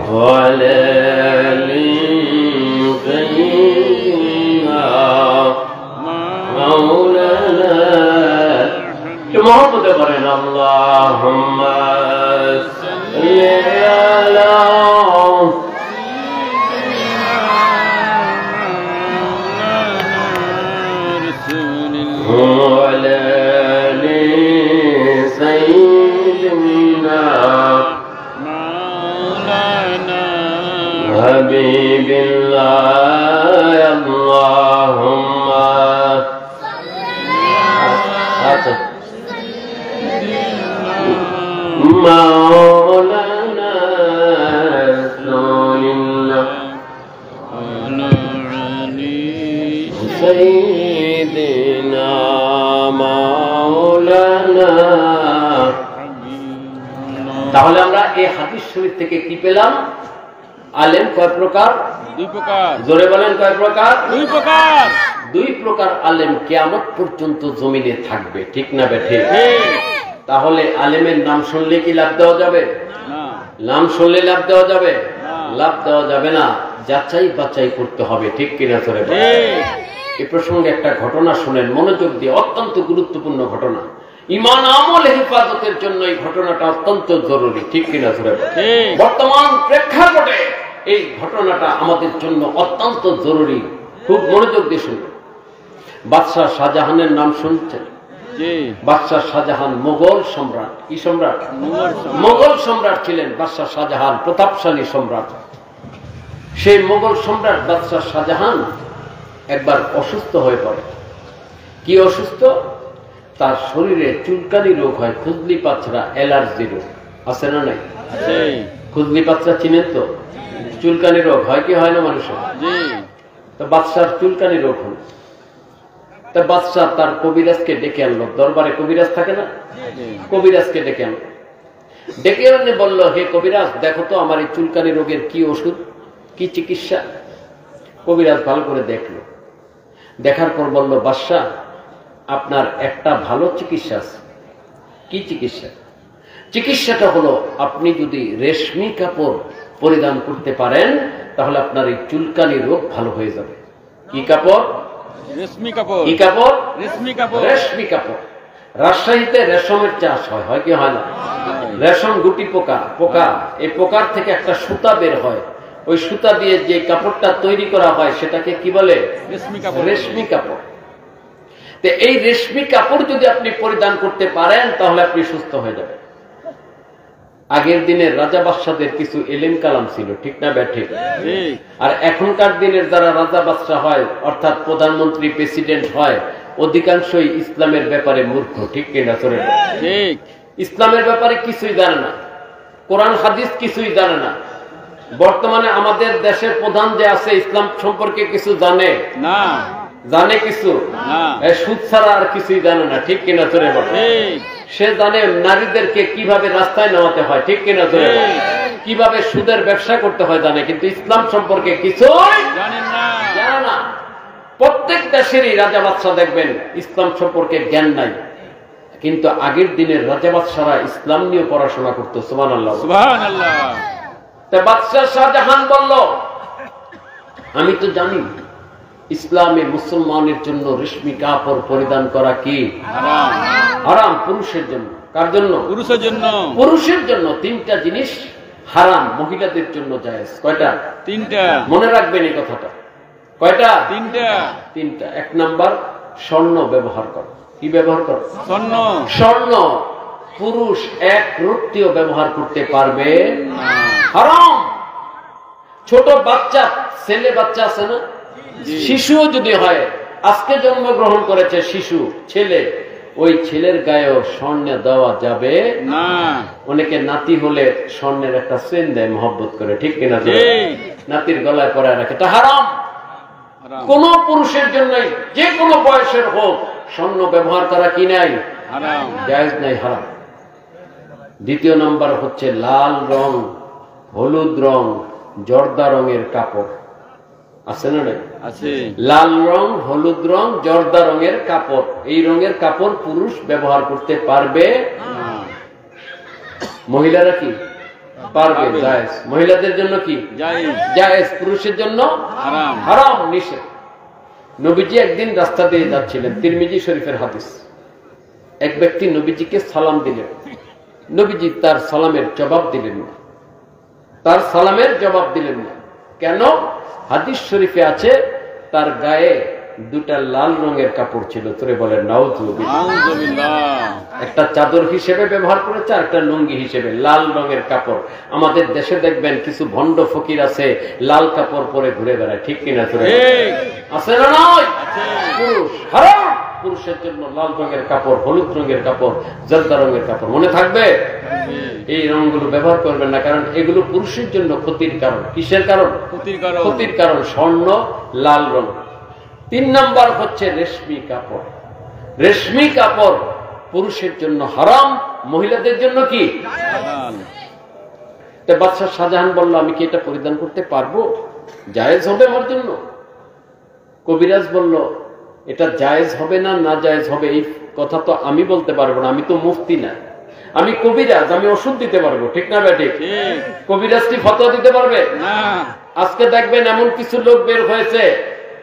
ওয়া আলা আলি সাইয়্যিদিনা মাওলানা। মোহাম্মদে বলেন আল্লাহুম্মা সাল্লি আলা হাবিবিল্লাহ আল্লাহুম্মা আচ্ছা মাওলানা রাসূলুল্লাহ সাইয়্যিদিনা মাওলানা। তাহলে আমরা এই হাদিস শরীফ থেকে কি পেলাম? আলেম কয় প্রকার? দুই প্রকার। জোরে বলেন কয় প্রকার? দুই প্রকার। দুই প্রকার আলেম কিয়ামত পর্যন্ত জমিনে থাকবে, ঠিক না বেঠিক? তাহলে আলেমের নাম শুনলে কি লাভ দেওয়া যাবে? না। নাম শুনলে লাভ দেওয়া যাবে? না। লাভ দেওয়া যাবে না, যাচাই বাছাই করতে হবে, ঠিক কিনা? ধরে এই প্রসঙ্গে একটা ঘটনা শুনেন মনোযোগ দিয়ে, অত্যন্ত গুরুত্বপূর্ণ ঘটনা। ঈমান আমল হেফাজতের জন্য এই ঘটনাটা অত্যন্ত জরুরি, ঠিক কিনা? ধরে বর্তমান প্রেক্ষাপটে এই ঘটনাটা আমাদের জন্য অত্যন্ত জরুরি, খুব মনোযোগ দিয়ে শুনবেন। বাদশাহ শাহজাহানের নাম শুনছেন? বাদশাহ শাহজাহান মোগল সম্রাট। কি সম্রাট? মোগল সম্রাট ছিলেন বাদশাহ শাহজাহান, প্রতাপশালী সম্রাট। সেই মোগল সম্রাট বাদশাহ শাহজাহান একবার অসুস্থ হয়ে পড়ে। কি অসুস্থ? তার শরীরে চুলকানি রোগ হয়, খুজলি পাচরা, অ্যালার্জি রোগ আছে না নাই? খুজলি পাচরা চিনেন তো? চুলকানি রোগ হয় কি হয় না মানুষের? তো বাদশার চুলকানি রোগ হল। তা বাদশাহ তার কবিরাজকে ডেকে আনলো, দরবারে কবিরাজ থাকে না? কবিরাজকে ডেকে আনলো, ডেকে এনে বলল, হে কবিরাজ, দেখো তো আমার এই চুলকানি রোগের কি ওষুধ, কি চিকিৎসা? কবিরাজ ভালো করে দেখলো, দেখার পর বলল, বাদশাহ আপনার একটা ভালো চিকিৎসা আছে। কি চিকিৎসা? চিকিৎসাটা হলো আপনি যদি রেশমি কাপড় পরিধান করতে পারেন তাহলে আপনার এই চুলকানি রোগ ভালো হয়ে যাবে। কি কাপড়? রেশমি কাপড়। কি কাপড়? রেশমি কাপড়। রেশমি কাপড়। রাজশাহীতে রেশমের চাষ হয়, হয় কি হয় না? রেশম গুটি পোকা, পোকা, এই পোকার থেকে একটা সুতা বের হয়, ওই সুতা দিয়ে যে কাপড়টা তৈরি করা হয় সেটাকে কি বলে? রেশমি কাপড়। রেশমি কাপড়। তো এই রেশমি কাপড় যদি আপনি পরিধান করতে পারেন তাহলে আপনি সুস্থ হয়ে যাবেন। আগের দিনের রাজা বাদশাদের কিছু এলেম কালাম ছিল, ঠিক না ব্যাঠিক? আর এখনকার দিনের যারা রাজা বাদশা হয়, অর্থাৎ প্রধানমন্ত্রী, প্রেসিডেন্ট হয়, অধিকাংশই ইসলামের ব্যাপারে মূর্খ, ঠিক কিনা? চলে ঠিক, ইসলামের ব্যাপারে কিছুই জানে না, কোরআন হাদিস কিছুই জানে না। বর্তমানে আমাদের দেশের প্রধান যে আছে ইসলাম সম্পর্কে কিছু জানে না, জানে কিছু না, সুদ ছাড়া আর কিছুই জানে না, ঠিক কিনা? চলে সে জানে নারীদেরকে কিভাবে রাস্তায় নামাতে হয়, ঠিক কিনা? চলে কিভাবে সুদের ব্যবসা করতে হয় জানে, কিন্তু ইসলাম সম্পর্কে কিছু জানে না। প্রত্যেক দেশেরই রাজা বাদশা দেখবেন ইসলাম সম্পর্কে জ্ঞান নাই, কিন্তু আগের দিনের রাজা বাদশারা ইসলাম নিয়ে পড়াশোনা করতো। সুবহানাল্লাহ, সুবহানাল্লাহ। তা বাদশা শাহজাহান বলল, আমি তো জানি ইসলামে মুসলমানের জন্য রেশমি কাপড় পরিধান করা কি হারাম, হারাম পুরুষের জন্য। কার জন্য? পুরুষের জন্য। পুরুষের জন্য তিনটা জিনিস হারাম, মহিলাদের জন্য জায়েজ। কয়টা? তিনটা। মনে রাখবেন এই কথাটা। কয়টা? তিনটা। তিনটা। এক নাম্বার, স্বর্ণ ব্যবহার কর। কি ব্যবহার কর? স্বর্ণ। স্বর্ণ পুরুষ এক রুটিও ব্যবহার করতে পারবে না, হারাম। ছোট বাচ্চা, ছেলে বাচ্চা আছে না, শিশু যদি হয়, আজকে জন্মগ্রহণ করেছে শিশু, ছেলে, ওই ছেলের গায়েও স্বর্ণ দেওয়া যাবে না। অনেকে নাতি হলে স্বর্ণের একটা চেন দেয় মহব্বত করে, ঠিক কিনা? নাতির গলায় পরায় রাখে, তা হারাম। কোন পুরুষের জন্যই, যে কোনো বয়সের হোক, স্বর্ণ ব্যবহার করা কি নাই? হারাম, জায়েজ নাই, হারাম। দ্বিতীয় নাম্বার হচ্ছে লাল রং, হলুদ রং, জর্দা রঙের কাপড় আছে না? আছে। লাল রং, হলুদ রং, জর্দা রঙের কাপড়, এই রঙের কাপড় পুরুষ ব্যবহার করতে পারবে না। মহিলারা কি পারবে? জায়েজ। মহিলাদের জন্য কি জায়েজ, পুরুষের জন্য হারাম, হারাম, নিষেধ। নবীজি একদিন রাস্তা দিয়ে যাচ্ছিলেন, তিরমিজি শরীফের হাদিস। এক ব্যক্তি নবীজিকে সালাম দিলেন, নবীজি তার সালামের জবাব দিলেন না, তার সালামের জবাব দিলেন না। কেন? হাদিস শরীফে আছে তার গায়ে দুটা লাল রঙের কাপড় ছিল, তোরে বলেন নাউজুবিল্লাহ। নাউজুবিল্লাহ। একটা চাদর হিসেবে ব্যবহার করেছে আর একটা লুঙ্গি হিসেবে লাল রঙের কাপড়। আমাদের দেশে দেখবেন কিছু ভণ্ড ফকির আছে লাল কাপড় পরে ঘুরে বেড়ায়, ঠিক কিনা তোরে আছে না? নয় পুরুষ হারাম, পুরুষের জন্য লাল রঙের কাপড়, হলুদ রঙের কাপড়, জর্দা রঙের কাপড়, মনে থাকবে? এই রঙগুলো ব্যবহার করবেন না, কারণ এগুলো পুরুষের জন্য ক্ষতির কারণ। কিসের কারণ? ক্ষতির কারণ। স্বর্ণ, লাল রং। 3 নাম্বার হচ্ছে রেশমি কাপড়। রেশমি কাপড় পুরুষের জন্য হারাম, মহিলাদের জন্য কি? বাদশা শাহজাহান বলল, আমি কি এটা পরিধান করতে পারবো? জায়েজ হবে আমার জন্য? কবিরাজ বলল, এটা জায়েজ হবে না না জায়েজ হবে এই কথা তো আমি বলতে পারবো না, আমি তো মুফতি না, আমি কবিরাজ, আমি ওষুধ দিতে পারবো, ঠিক না বেঠিক? কবিরাজ কি ফতোয়া দিতে পারবে না? আজকে দেখবেন এমন কিছু লোক বের হয়েছে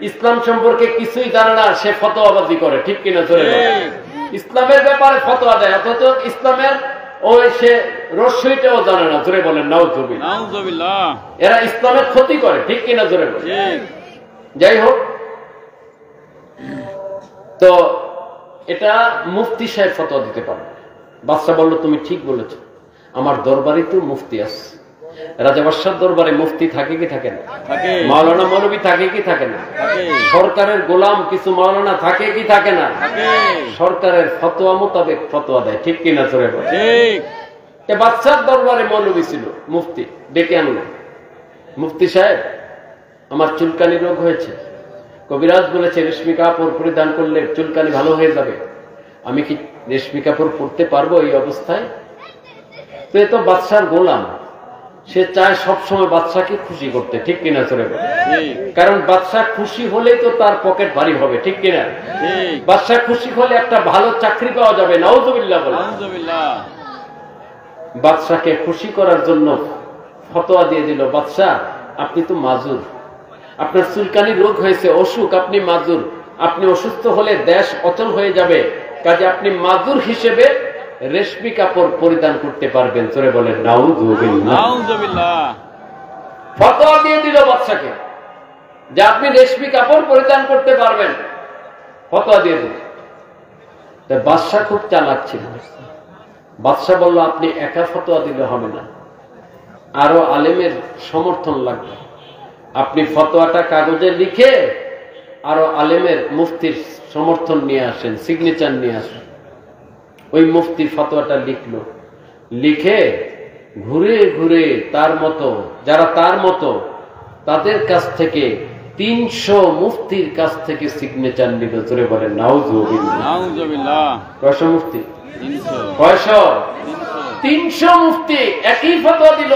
ইসলাম সম্পর্কে কিছুই জানে না, সে ফতোয়াবাজি করে, ঠিক কিনা? চলে ইসলামের ব্যাপারে ফতোয়া দেয়, অথচ ইসলামের ওই সে রহস্যটাও জানে না, জোরে বলেন নাউজুবিল্লাহ। এরা ইসলামের ক্ষতি করে, ঠিক কিনা? জোরে বলেন। যাই হোক, তো এটা মুফতি সাহেব ফতোয়া দিতে পারে। বাদশা বলল, তুমি ঠিক বলেছ, আমার দরবারে তো মুফতি আছে। রাজা বাদশার দরবারে মুফতি থাকে কি থাকে না? মাওলানা মৌলবী থাকে কি থাকে না? সরকারের গোলাম কিছু মাওলানা থাকে কি থাকে না? সরকারের ফতোয়া মোতাবেক ফতোয়া দেয়, ঠিক কিনা? চলে বাদশার দরবারে মৌলবী ছিল, মুফতি ডেকে আনলো, মুফতি সাহেব আমার চুলকানি রোগ হয়েছে, কবিরাজ বলেছে রেশমি কাপড় পরিধান করলে চুলকানি ভালো হয়ে যাবে, আমি কি রেশমি কাপড় পরতে পারবো এই অবস্থায়? তো এ তো বাদশার গোলাম, সে চায় সবসময় বাদশাকে খুশি করতে, ঠিক কিনা? চলে কারণ বাদশা খুশি হলেই তো তার পকেট ভারী হবে, ঠিক কিনা? বাদশা খুশি হলে একটা ভালো চাকরি পাওয়া যাবে, নাউজুবিল্লাহ বলে। বাদশাকে খুশি করার জন্য ফতোয়া দিয়ে দিল, বাদশা আপনি তো মাজুর, আপনার চুলকানি রোগ হয়েছে, অসুখ, আপনি মাজুর, আপনি অসুস্থ হলে দেশ অচল হয়ে যাবে, কাজে আপনি মাজুর হিসেবে রেশমি কাপড় পরিধান করতে পারবেন। চলে বলেন নাউজুবিল্লাহ। ফতোয়া দিয়ে দিল বাদশাকে যে আপনি রেশমি কাপড় পরিধান করতে পারবেন, ফতোয়া দিয়ে দিল। বাদশা খুব চালাক ছিল। বাদশা বলল, আপনি একা ফতোয়া দিলে হবে না, আরো আলেমের সমর্থন লাগবে। আপনি ফতোয়াটা কাগজে লিখে আরো আলেমের মুফতির সমর্থন নিয়ে আসেন, সিগনেচার নিয়ে আসেন। ওই মুফতি ফতোয়াটা লিখলো, লিখে ঘুরে ঘুরে তার মতো যারা তার মতো তাদের কাছ থেকে 300 মুফতির কাছ থেকে সিগনেচার নিল। জোরে বলেন নাউজুবিল্লাহ। কয়শো মুফতি? 300 মুফতি একই ফতোয়া দিল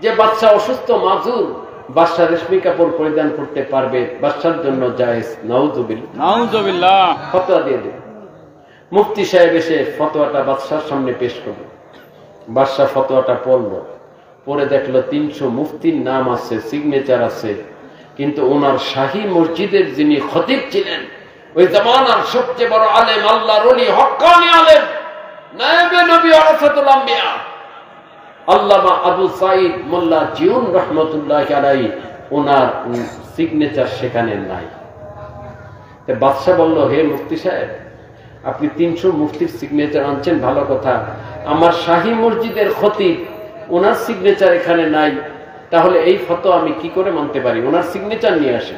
যে বাদশা অসুস্থ, মাজুর, বাদশা রেশমি কাপড় পরিধান করতে পারবে, বাদশার জন্য জায়েজ। নাউজুবিল্লাহ। ফতোয়া দিয়ে দিল। মুফতি সাহেব এসে ফতোয়াটা বাদশার সামনে পেশ করল। বাদশা ফতোয়াটা পড়ল, পরে দেখলো 300 মুফতির নাম আছে, সিগনেচার আছে, কিন্তু ওনার শাহী মসজিদের যিনি খতিব ছিলেন, ওই জামানার সবচেয়ে বড় আলেম, আল্লাহর ওলি, হক্কানি আলেম, নায়েবে নবী ওয়ারাসাতুল আম্বিয়া, আল্লামা আবু সাঈদ মোল্লা জিউন রহমতুল্লাহ আলাইহি, ওনার সিগনেচার সেখানে নাই। বাদশা বলল, হে মুফতি সাহেব, আপনি 300 মুফতির সিগনেচার আনছেন, ভালো কথা, আমার শাহী মসজিদের খতিব, ওনার সিগনেচার এখানে নাই, তাহলে এই ফতোয়া আমি কি করে মানতে পারি? ওনার সিগনেচার নিয়ে আসে।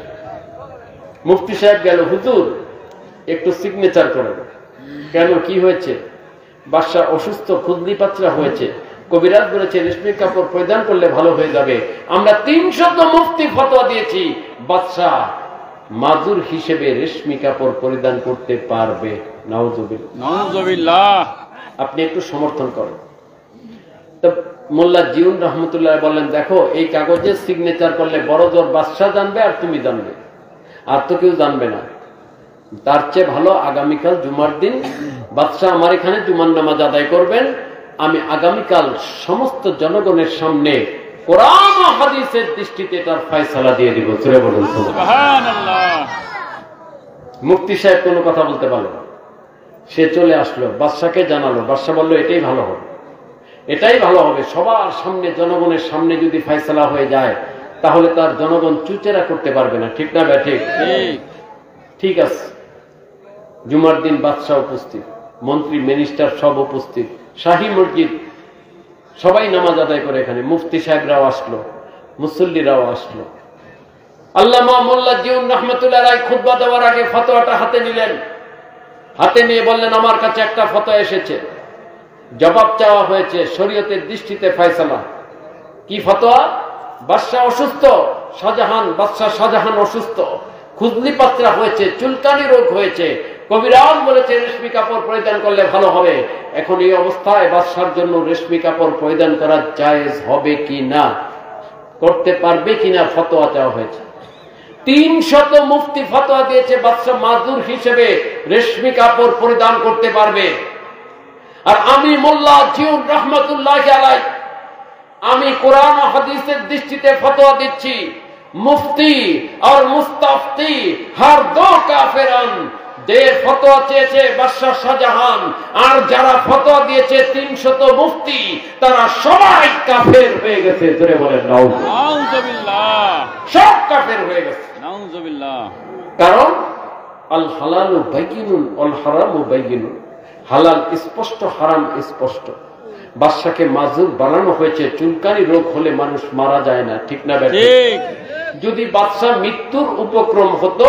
মুফতি সাহেব গেল, হুজুর একটু সিগনেচার করেন। কেন, কি হয়েছে? বাদশা অসুস্থ, খুদলি পাতলা হয়েছে, কবিরাজ বলেছে রেশমি কাপড় পরিধান করলে ভালো হয়ে যাবে। আমরা 300 মুফতি ফতোয়া দিয়েছি, বাদশা মাজুর হিসেবে রেশমি কাপড় পরিধান করতে পারবে। নাউজুবিল্লাহ। আপনি একটু সমর্থন করেন। তো মোল্লা জিউন রহমতুল্লাহ বললেন, দেখো এই কাগজে সিগনেচার করলে বড় জোর বাদশা জানবে আর তুমি জানবে, আর তো কেউ জানবে না। তার চেয়ে ভালো আগামীকাল জুমার দিন বাদশা আমার এখানে জুমার নামাজ আদায় করবেন, আমি আগামীকাল সমস্ত জনগণের সামনে কোরআন ও হাদিসের দৃষ্টিতে তার ফয়সালা দিয়ে দিব। জোরে বলুন সুবহানাল্লাহ। মুফতি সাহেব কোনো কথা বলতে পারল না, সে চলে আসলো, বাদশাকে জানালো। বাদশা বলল, এটাই ভালো হবে, এটাই ভালো হবে। সবার সামনে, জনগণের সামনে যদি ফয়সালা হয়ে যায়, তাহলে তার জনগণ চুচেরা করতে পারবে না, ঠিক না? ঠিক। ঠিক আছে, জুমার দিন বাদশাহ উপস্থিত, মন্ত্রী মিনিস্টার সব উপস্থিত, শাহী মসজিদ, সবাই নামাজ আদায় করে, এখানে মুফতি সাহেবরাও আসলো, মুসল্লিরাও আসলো। আল্লামা মোল্লা জিউন রহমতুল্লাহ আলাইহি খুতবা দেওয়ার আগে ফতোয়াটা হাতে নিলেন। হাতে নিয়ে বললেন, আমার কাছে একটা ফতোয়া এসেছে, জবাব চাওয়া হয়েছে, শরীয়তের দৃষ্টিতে ফয়সালা। কি ফতোয়া? বাদশাহ অসুস্থ, বাদশাহ শাহজাহান অসুস্থ, খুজলি পাত্রা হয়েছে, চুলকানি রোগ হয়েছে, কবিরাজ বলেছে রেশমি কাপড় পরিধান করলে ভালো হবে। এখন এই অবস্থায় বাদশার জন্য রেশমি কাপড় পরিধান করা জায়েজ হবে কি না, করতে পারবে কিনা ফতোয়া চাওয়া হয়েছে। 300 মুফতি ফতোয়া দিয়েছে বাদশা মাজুর হিসেবে রেশমি কাপড় পরিধান করতে পারবে। আর আমি মোল্লা জিউন রহমতুল্লাহ আলাইহি, আমি কোরআন ও হাদিসের দৃষ্টিতে ফতোয়া দিচ্ছি, মুফতি আর মুস্তাফতি হর দো কাফেরান। যে ফতোয়া চেয়েছে বাদশাহ শাহজাহান আর যারা ফতোয়া দিয়েছে 300 মুফতি, তারা সবাই কাফের হয়ে গেছে। জোরে বলেন নাউজুবিল্লাহ। সব কাফের হয়ে গেছে, নাউজুবিল্লাহ। কারণ আল হালালু বাইয়িনুন ওয়াল হারামু বাইয়িনুন, হালাল স্পষ্ট, হারাম স্পষ্ট। বাদশাকে মাজুর বানানো হয়েছে, চুলকানি রোগ হলে মানুষ মারা যায় না, ঠিক না বেঠিক? যদি বাদশা মৃত্যুর উপক্রম হতো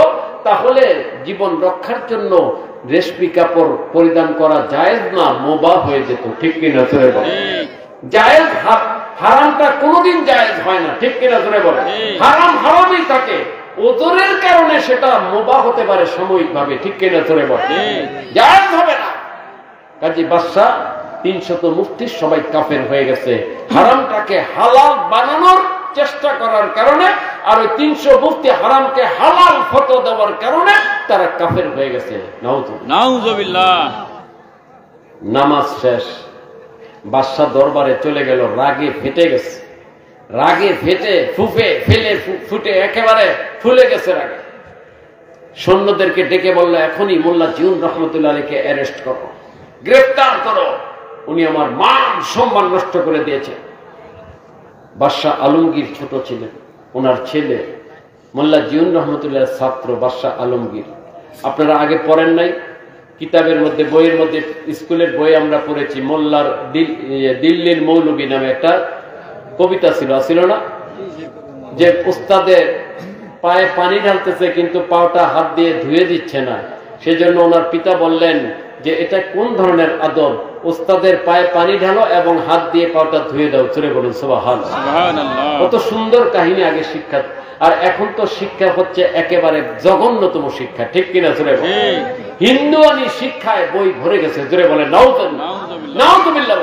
তাহলে জীবন রক্ষার জন্য রেশমি কাপড় পরিধান করা জায়েজ না, মুবাহ হয়ে যেত, ঠিক কিনা জোরে বলেন? জায়েজ, হারামটা কোনোদিন জায়েজ হয় না, ঠিক কিনা জোরে বলেন? হারাম হারামই থাকে, ওজরের কারণে সেটা মুবাহ হতে পারে সাময়িকভাবে, ঠিক কিনা জোরে বলেন? জায়েজ হবে না। কাজী বাদশা 300 মুফতির সবাই কাফের হয়ে গেছে, হারামটাকে হালাল বানানোর চেষ্টা করার কারণে, আর ওই 300 মুফতি হারামকে হালাল ফতোয়া দেওয়ার কারণে তারা কাফের হয়ে গেছে। নাউজুবিল্লাহ। নামাজ শেষ, বাদশা দরবারে চলে গেল, রাগে ফেটে গেছে, রাগে ফেটে ফুটে একেবারে ফুলে গেছে রাগে। সৈন্যদেরকে ডেকে বলল, এখনই মোল্লা জিউন রহমতুল্লাহ আলাইহিকে অ্যারেস্ট করো, গ্রেফতার করো, উনি আমার মান সম্মান নষ্ট করে দিয়েছে। বাদশাহ আলমগীর ছোট ছিলেন, ওনার ছেলে মোল্লা জিউন রহমতুল্লাহ ছাত্র বাদশাহ আলমগীর। আপনারা আগে পড়েন নাই কিতাবের মধ্যে, বইয়ের মধ্যে, স্কুলের বই আমরা পড়েছি, মোল্লার দিল্লির মৌলবী নামে একটা কবিতা ছিল না? যে উস্তাদের পায়ে পানি ঢালতেছে কিন্তু পাওটা হাত দিয়ে ধুয়ে দিচ্ছে না, সেজন্য ওনার পিতা বললেন যে এটা কোন ধরনের আদব, উস্তাদের পায়ে পানি ঢালো এবং হাত দিয়ে পাওটা ধুয়ে দাও। চলে বলুন সুবহানাল্লাহ। কত সুন্দর কাহিনী আগে শিক্ষা, আর এখন তো শিক্ষা হচ্ছে একেবারে জঘন্যতম শিক্ষা, ঠিক কিনা? জোরে বলেন। হিন্দুয়ানি শিক্ষায় বই ভরে গেছে, জোরে বলেন নাউজুবিল্লাহ।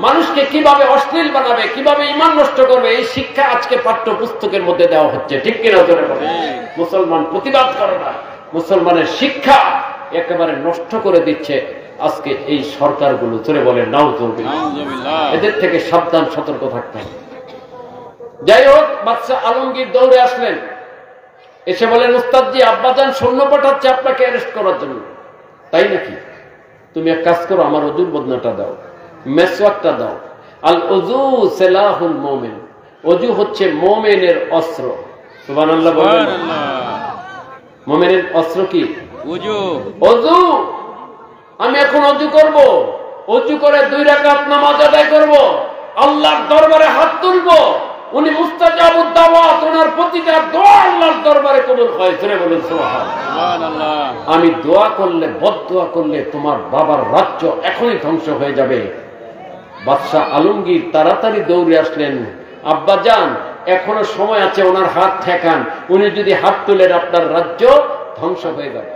মানুষকে কিভাবে অশ্লীল বানাবে, কিভাবে ঈমান নষ্ট করবে, এই শিক্ষা আজকে পাঠ্য পুস্তকের মধ্যে দেওয়া হচ্ছে, ঠিক কিনা? জোরে বলেন। মুসলমান প্রতিবাদ করে না, মুসলমানের শিক্ষা একেবারে নষ্ট করে দিচ্ছে আজকে এই সরকারগুলো। জোরে বলেন নাউজুবিল্লাহ। এদের থেকে সাবধান, সতর্ক থাকতে হবে। যাই হোক, বাদশা আলমগীর দৌড়ে আসলেন, এসে বলেন, উস্তাদজি আব্বাজান সৈন্য পাঠাচ্ছে আপনাকে অ্যারেস্ট করার জন্য। তাই নাকি? তুমি এক কাজ করো, আমার ওযুর বদনাটা দাও, মেসওয়াকটা দাও। আল ওযু সিলাহুল মুমিন, ওযু হচ্ছে মুমিনের অস্ত্র। সুবহানাল্লাহ বলেন। মুমিনের অস্ত্র কি? ওযু। ওযু। আমি এখন ওযু করব, ওযু করে 2 রাকাত নামাজ আদায় করব, আল্লাহর দরবারে হাত তুলব, উনি মুস্তাজাবুদ দাওয়াত, ওনার প্রতিটা দোয়া আল্লাহর দরবারে কবুল হয়। জোরে বলুন সুবহানাল্লাহ। আমি দোয়া করলে, বদদোয়া করলে তোমার বাবার রাজ্য এখনই ধ্বংস হয়ে যাবে। বাদশা আলমগীর তাড়াতাড়ি দৌড়ে আসলেন, আব্বাজান এখনো সময় আছে, ওনার হাত ঠেকান, উনি যদি হাত তুলেন আপনার রাজ্য ধ্বংস হয়ে যাবে।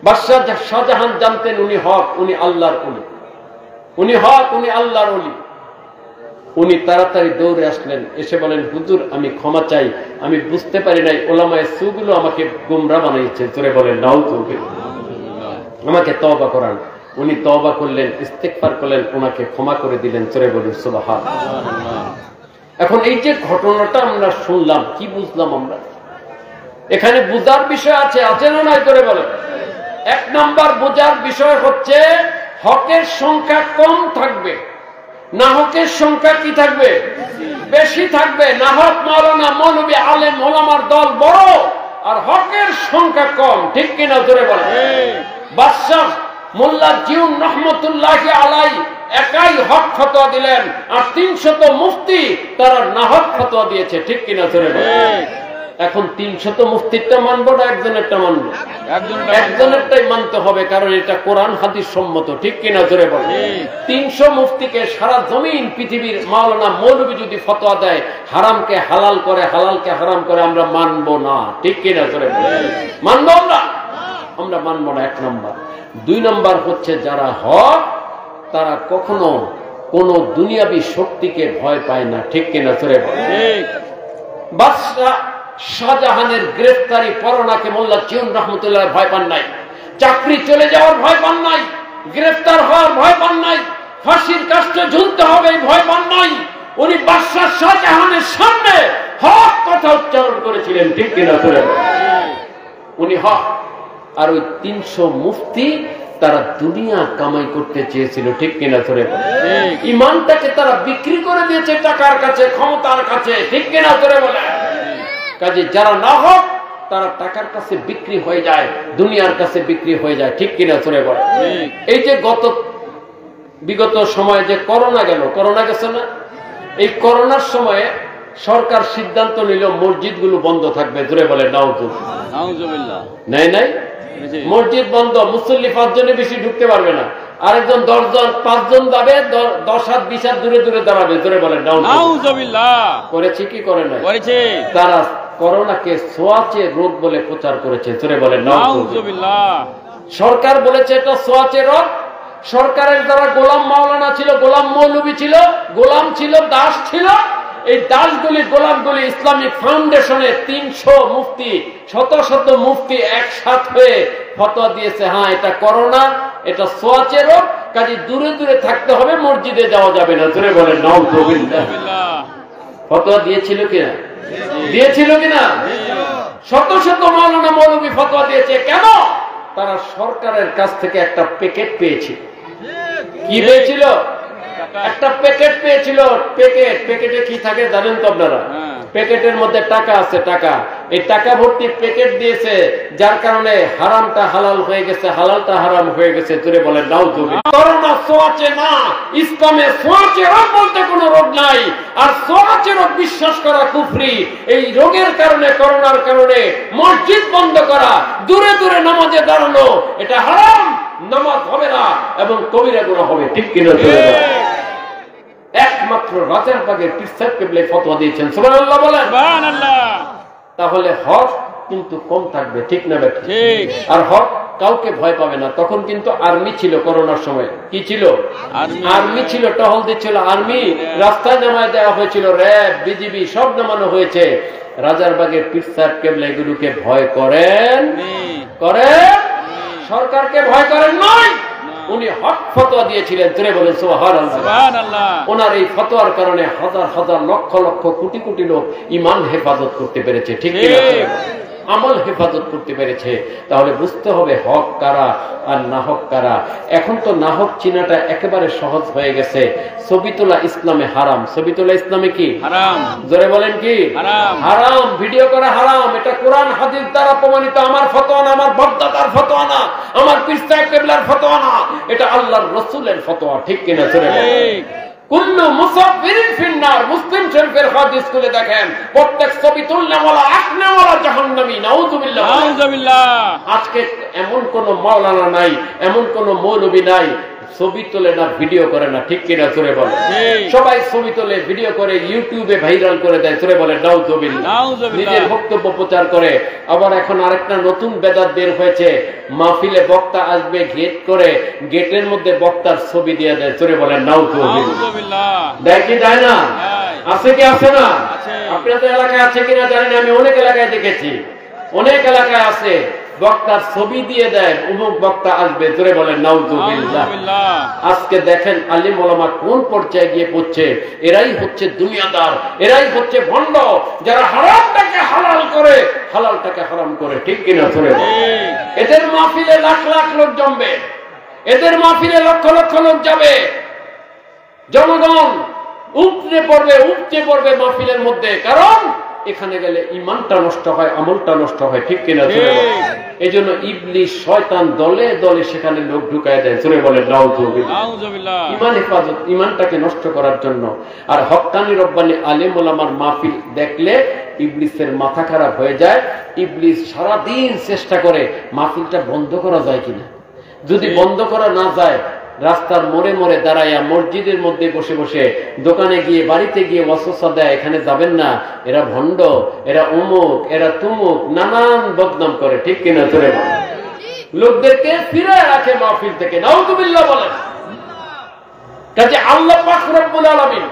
বাদশাহ শাহজাহান জানতেন উনি হক, উনি আল্লাহর ওলি, উনি হক, উনি আল্লাহর ওলি। উনি তাড়াতাড়ি দৌড়ে আসলেন, এসে বলেন, হুজুর আমি ক্ষমা চাই, আমি বুঝতে পারি নাই, ওলামায়ে সুগুলো আমাকে গোমরা বানাইছে। জোরে বলেন নাউজুবিল্লাহ। আমাকে তওবা করান। উনি তওবা করলেন, ইস্তেগফার করলেন, ওনাকে ক্ষমা করে দিলেন। জোরে বলুন সুবহানাল্লাহ। এখন এই যে ঘটনাটা আমরা শুনলাম, কি বুঝলাম আমরা? এখানে বুঝার বিষয় আছে, আছে না নাই? করে বলেন। 1 নাম্বার বোঝার বিষয় হচ্ছে হকের সংখ্যা কম থাকবে, না হকের সংখ্যা কি থাকবে? বেশি থাকবে। না হক মাওলানা, মৌলবী, আলেম, ওলামার দল বড়, আর হকের সংখ্যা কম, ঠিক কিনা জোরে বলে। বাদশাহ মোল্লা জিউন রহমতুল্লাহি আলাইহি একাই হক ফতোয়া দিলেন, আর 300 মুফতি তারা নাহক ফতোয়া দিয়েছে, ঠিক কিনা জোরে বলে। এখন 300 মুফতিরটা মানবো না একজনেরটা মানবো? একজনেরটাই মানতে হবে, কারণ এটা কোরআন হাদিস সম্মত, ঠিক কিনা জোরে বলে। 300 মুফতিকে সারা জমিন পৃথিবীর মাওলানা মৌলবী যদি ফতোয়া দেয় হারামকে হালাল করে, হালালকে হারাম করে, আমরা মানবো না, ঠিক কিনা জোরে বলে। মানবো আমরা মানবো না, 1 নম্বর। 2 নম্বর হচ্ছে যারা হক তারা কখনো কোন দুনিয়াবী শক্তিকে ভয় পায় না, ঠিক কিনা জোরে বলে। বাদশাহ শাহজাহানের গ্রেফতারি পরোয়ানাকে মোল্লা জিউন রহমতুল্লাহ ভয় পান নাই, চাকরি চলে যাওয়ার ভয় পান নাই, গ্রেফতার হওয়ার ভয় পান নাই, ফাঁসির কাস্টে ঝুলতে হবে ভয় পান নাই। উনি বাদশাহ শাহজাহানের সামনে হক কথা উচ্চারণ করেছিলেন, ঠিক কিনা জোরে বলে। উনি হক, আর ওই 300 মুফতি তারা দুনিয়া কামাই করতে চেয়েছিল, ঠিক কিনা জোরে বলে। ইমানটাকে তারা বিক্রি করে দিয়েছে টাকার কাছে, ক্ষমতার কাছে, ঠিক কিনা জোরে বলে। কাজে যারা না হোক তারা টাকার কাছে বিক্রি হয়ে যায়, দুনিয়ার কাছে বিক্রি হয়ে যায়, ঠিক কিনা জোরে বলে। এই যে বিগত সময়ে যে করোনা গেল, করোনা গেছে না, এই করোনার সময়ে সরকার সিদ্ধান্ত নিল মসজিদগুলো বন্ধ থাকবে, জোরে বলে নাউজুবিল্লাহ। নাই মসজিদ বন্ধ, মুসল্লি 5 জনের বেশি ঢুকতে পারবে না, আরেকজন 10 জন 5 জন যাবে, 10 হাত 20 হাত দূরে দূরে দাঁড়াবে, জোরে বলে নাউজুবিল্লাহ। করেছে কি করে না? করেছে। তারা করোনাকে সোয়াচে রোগ বলে প্রচার করেছে, জোরে বলে নাউজুবিল্লাহ। সরকার বলেছে এটা সোয়াচে রোগ। সরকারের যারা গোলাম মাওলানা ছিল, গোলাম মৌলবী ছিল, গোলাম ছিল, দাস ছিল, এই দাসগুলি গোলামগুলি ইসলামিক ফাউন্ডেশনে 300 মুফতি, শত মুফতি একসাথে হয়ে ফতোয়া দিয়েছে, হ্যাঁ এটা করোনা, এটা সোয়াচে রোগ, কাজে দূরে দূরে থাকতে হবে, মসজিদে যাওয়া যাবে না, জোরে বলেন নাউজুবিল্লাহ। ফতোয়া দিয়েছিল কিনা? দিয়েছিল কিনা? শত মাওলানা মৌলবী ফতোয়া দিয়েছে। কেন? তারা সরকারের কাছ থেকে একটা প্যাকেট পেয়েছিল। কি পেয়েছিল? একটা প্যাকেট পেয়েছিল। প্যাকেটে কি থাকে জানেন তো আপনারা? প্যাকেটের মধ্যে টাকা আছে, টাকা। এই টাকা ভর্তি প্যাকেট দিয়েছে, যার কারণে হারামটা হালাল হয়ে গেছে, হালালটা হারাম হয়ে গেছে, জোরে বলেন নাউজুবিল্লাহ। করোনা সোয়াচে না, ইসলামে সোয়াচে রোগ বলতে কোনো রোগ নাই, আর সোয়াচে রোগ বিশ্বাস করা কুফরি। এই রোগের কারণে, করোনার কারণে মসজিদ বন্ধ করা, দূরে দূরে নামাজে দাঁড়ানো, এটা হারাম, নামাজ হবে না এবং কবিরা গুনাহ হবে, ঠিক কিনা? একমাত্র রাজারবাগের পীর সাহেব কিবলা ফতোয়া দিয়েছেন, সুবহানাল্লাহ বলেন। সুবহানাল্লাহ। তাহলে হক কিন্তু কম থাকবে, ঠিক না বেঠিক? ঠিক। আর হক কাউকে ভয় পাবে না। তখন কিন্তু আর্মি ছিল, করোনার সময় কি ছিল? আর্মি ছিল, টহল দিচ্ছিল আর্মি, রাস্তায় নামায় দেওয়া হয়েছিল, র্যাব, বিজিবি সব নামানো হয়েছে। রাজারবাগের পীর সাহেব কিবলা এগুলোকে ভয় করেন? সরকারকে ভয় করেন নাই। উনি হক ফতোয়া দিয়েছিলেন, জোরে বলেন সুবহানাল্লাহ। ওনার এই ফতোয়ার কারণে হাজার হাজার লক্ষ লক্ষ কোটি কোটি লোক ঈমান হেফাজত করতে পেরেছে, ঠিক কিনা? আমল হেফাজত করতে পেরেছে। তাহলে বুঝতে হবে হক কারা আর নাহক কারা। এখন তো নাহক চিনাটা একেবারে সহজ হয়ে গেছে। ছবি তোলা ইসলামে হারাম। ছবি তোলা ইসলামে কি হারাম? জোরে বলেন কি হারাম? ভিডিও করা হারাম। এটা কোরআন হাদিস দ্বারা প্রমাণিত। আমার ফতোয়া না, আমার বাপদাদার ফতোয়া না, আমার পীর সাহেব কিবলার ফতোয়া না, এটা আল্লাহর রাসূলের ফতোয়া, ঠিক কিনা? জোরে বলেন। কুল্লু মুসাফিরিন ফিন্নার। মুসলিম শরীফের হাদিস খুলে দেখেন, প্রত্যেক ছবি তুলনাওয়ালা আকনাওয়ালা জাহান্নামী, নাউযুবিল্লাহ। আজকে এমন কোন মাওলানা নাই, এমন কোন মৌলবী নাই ছবি তোলে না, ভিডিও করে না, ঠিক কিনা? জোরে বলে। সবাই ছবি তোলে, ভিডিও করে, ইউটিউবে ভাইরাল করে দেয়, জোরে বলে নাউযুবিল্লাহ। নিজের বক্তব্য প্রচার করে। আবার এখন আরেকটা নতুন বেদাত বের হয়েছে, মাহফিলে বক্তা আসবে, গেট করে, গেটের মধ্যে বক্তার ছবি দিয়ে দেয়, জোরে বলে নাউযুবিল্লাহ। দেয় কি দেয় না? আছে কি আছে না? আপনাদের এলাকায় আছে কিনা জানি না, আমি অনেক এলাকায় দেখেছি, অনেক এলাকায় আছে, বক্তার ছবি দিয়ে দেয়, অমুক বক্তা আসবে, জোরে বলেন নাউযুবিল্লাহ। আজকে দেখেন আলিম ওলামা কোন পর্যায়ে গিয়ে পড়ছে। এরাই হচ্ছে দুনিয়াদার, এরাই হচ্ছে ভণ্ড, যারা হারামটাকে হালাল করে, হালালটাকে হারাম করে, ঠিক কিনা? জোরে এদের মাহফিলে লাখ লাখ লোক জমবে, এদের মাহফিলে লক্ষ লক্ষ লোক যাবে, জনগণ উপচে পড়বে মাহফিলের মধ্যে। কারণ এখানে গেলে ঈমানটা নষ্ট হয়, আমলটা নষ্ট হয়, ঠিক কিনা? এই জন্য ইবলিস শয়তান দলে দলে সেখানে লোক ঢুকায় দেয়। জোরে বলেন নাউযুবিল্লাহ। ঈমান হেফাজত, ঈমানটাকে নষ্ট করার জন্য। আর হক্কানি রব্বানি আলেম ওলামার মাহফিল দেখলে ইবলিসের মাথা খারাপ হয়ে যায়। ইবলিস সারাদিন চেষ্টা করে মাহফিলটা বন্ধ করা যায় কিনা। যদি বন্ধ করা না যায়, রাস্তার মোড়ে মোড়ে দাঁড়াইয়া, মসজিদের মধ্যে বসে বসে, দোকানে গিয়ে, বাড়িতে গিয়ে ওয়াসওয়াসা দেয়, এখানে যাবেন না, এরা ভণ্ড, এরা অমুক, এরা তুমুক, নানান বদনাম করে, ঠিক কিনা? ধরে লোকদেরকে ফিরায় রাখে মাহফিল থেকে। নাউযুবিল্লাহ বলেন। কাজে আল্লাহ পাক রব্বুল আলামিন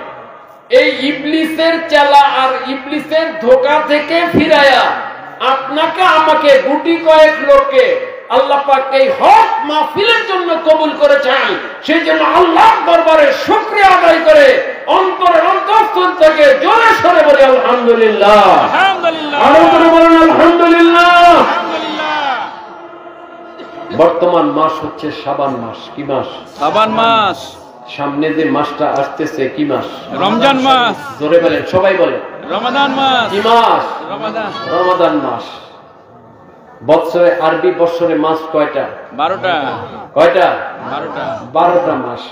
এই ইবলিসের চেলা আর ইবলিসের ধোঁকা থেকে ফিরায়া আপনাকে আমাকে গুটি কয়েক লোককে আল্লাহ পাক এই হক মাহফিলের জন্য কবুল করেছেন। সেই জন্য আল্লাহর দরবারে শুকরিয়া আদায় করে অন্তরের অন্তঃস্থল থেকে জোরে সরে বলি আলহামদুলিল্লাহ। আলহামদুলিল্লাহ। আরো করে বলেন আলহামদুলিল্লাহ। বর্তমান মাস হচ্ছে শাবান মাস। কি মাস? শাবান মাস। সামনে যে মাসটা আসতেছে কি মাস? রমজান মাস। জোরে বলেন, সবাই বলেন। রমাদান মাস। কি মাস? রমাদান। রমাদান মাস। বৎসরে, আরবি বৎসরে মাস কয়টা? 12টা। কয়টা? 12টা। 12টা মাস।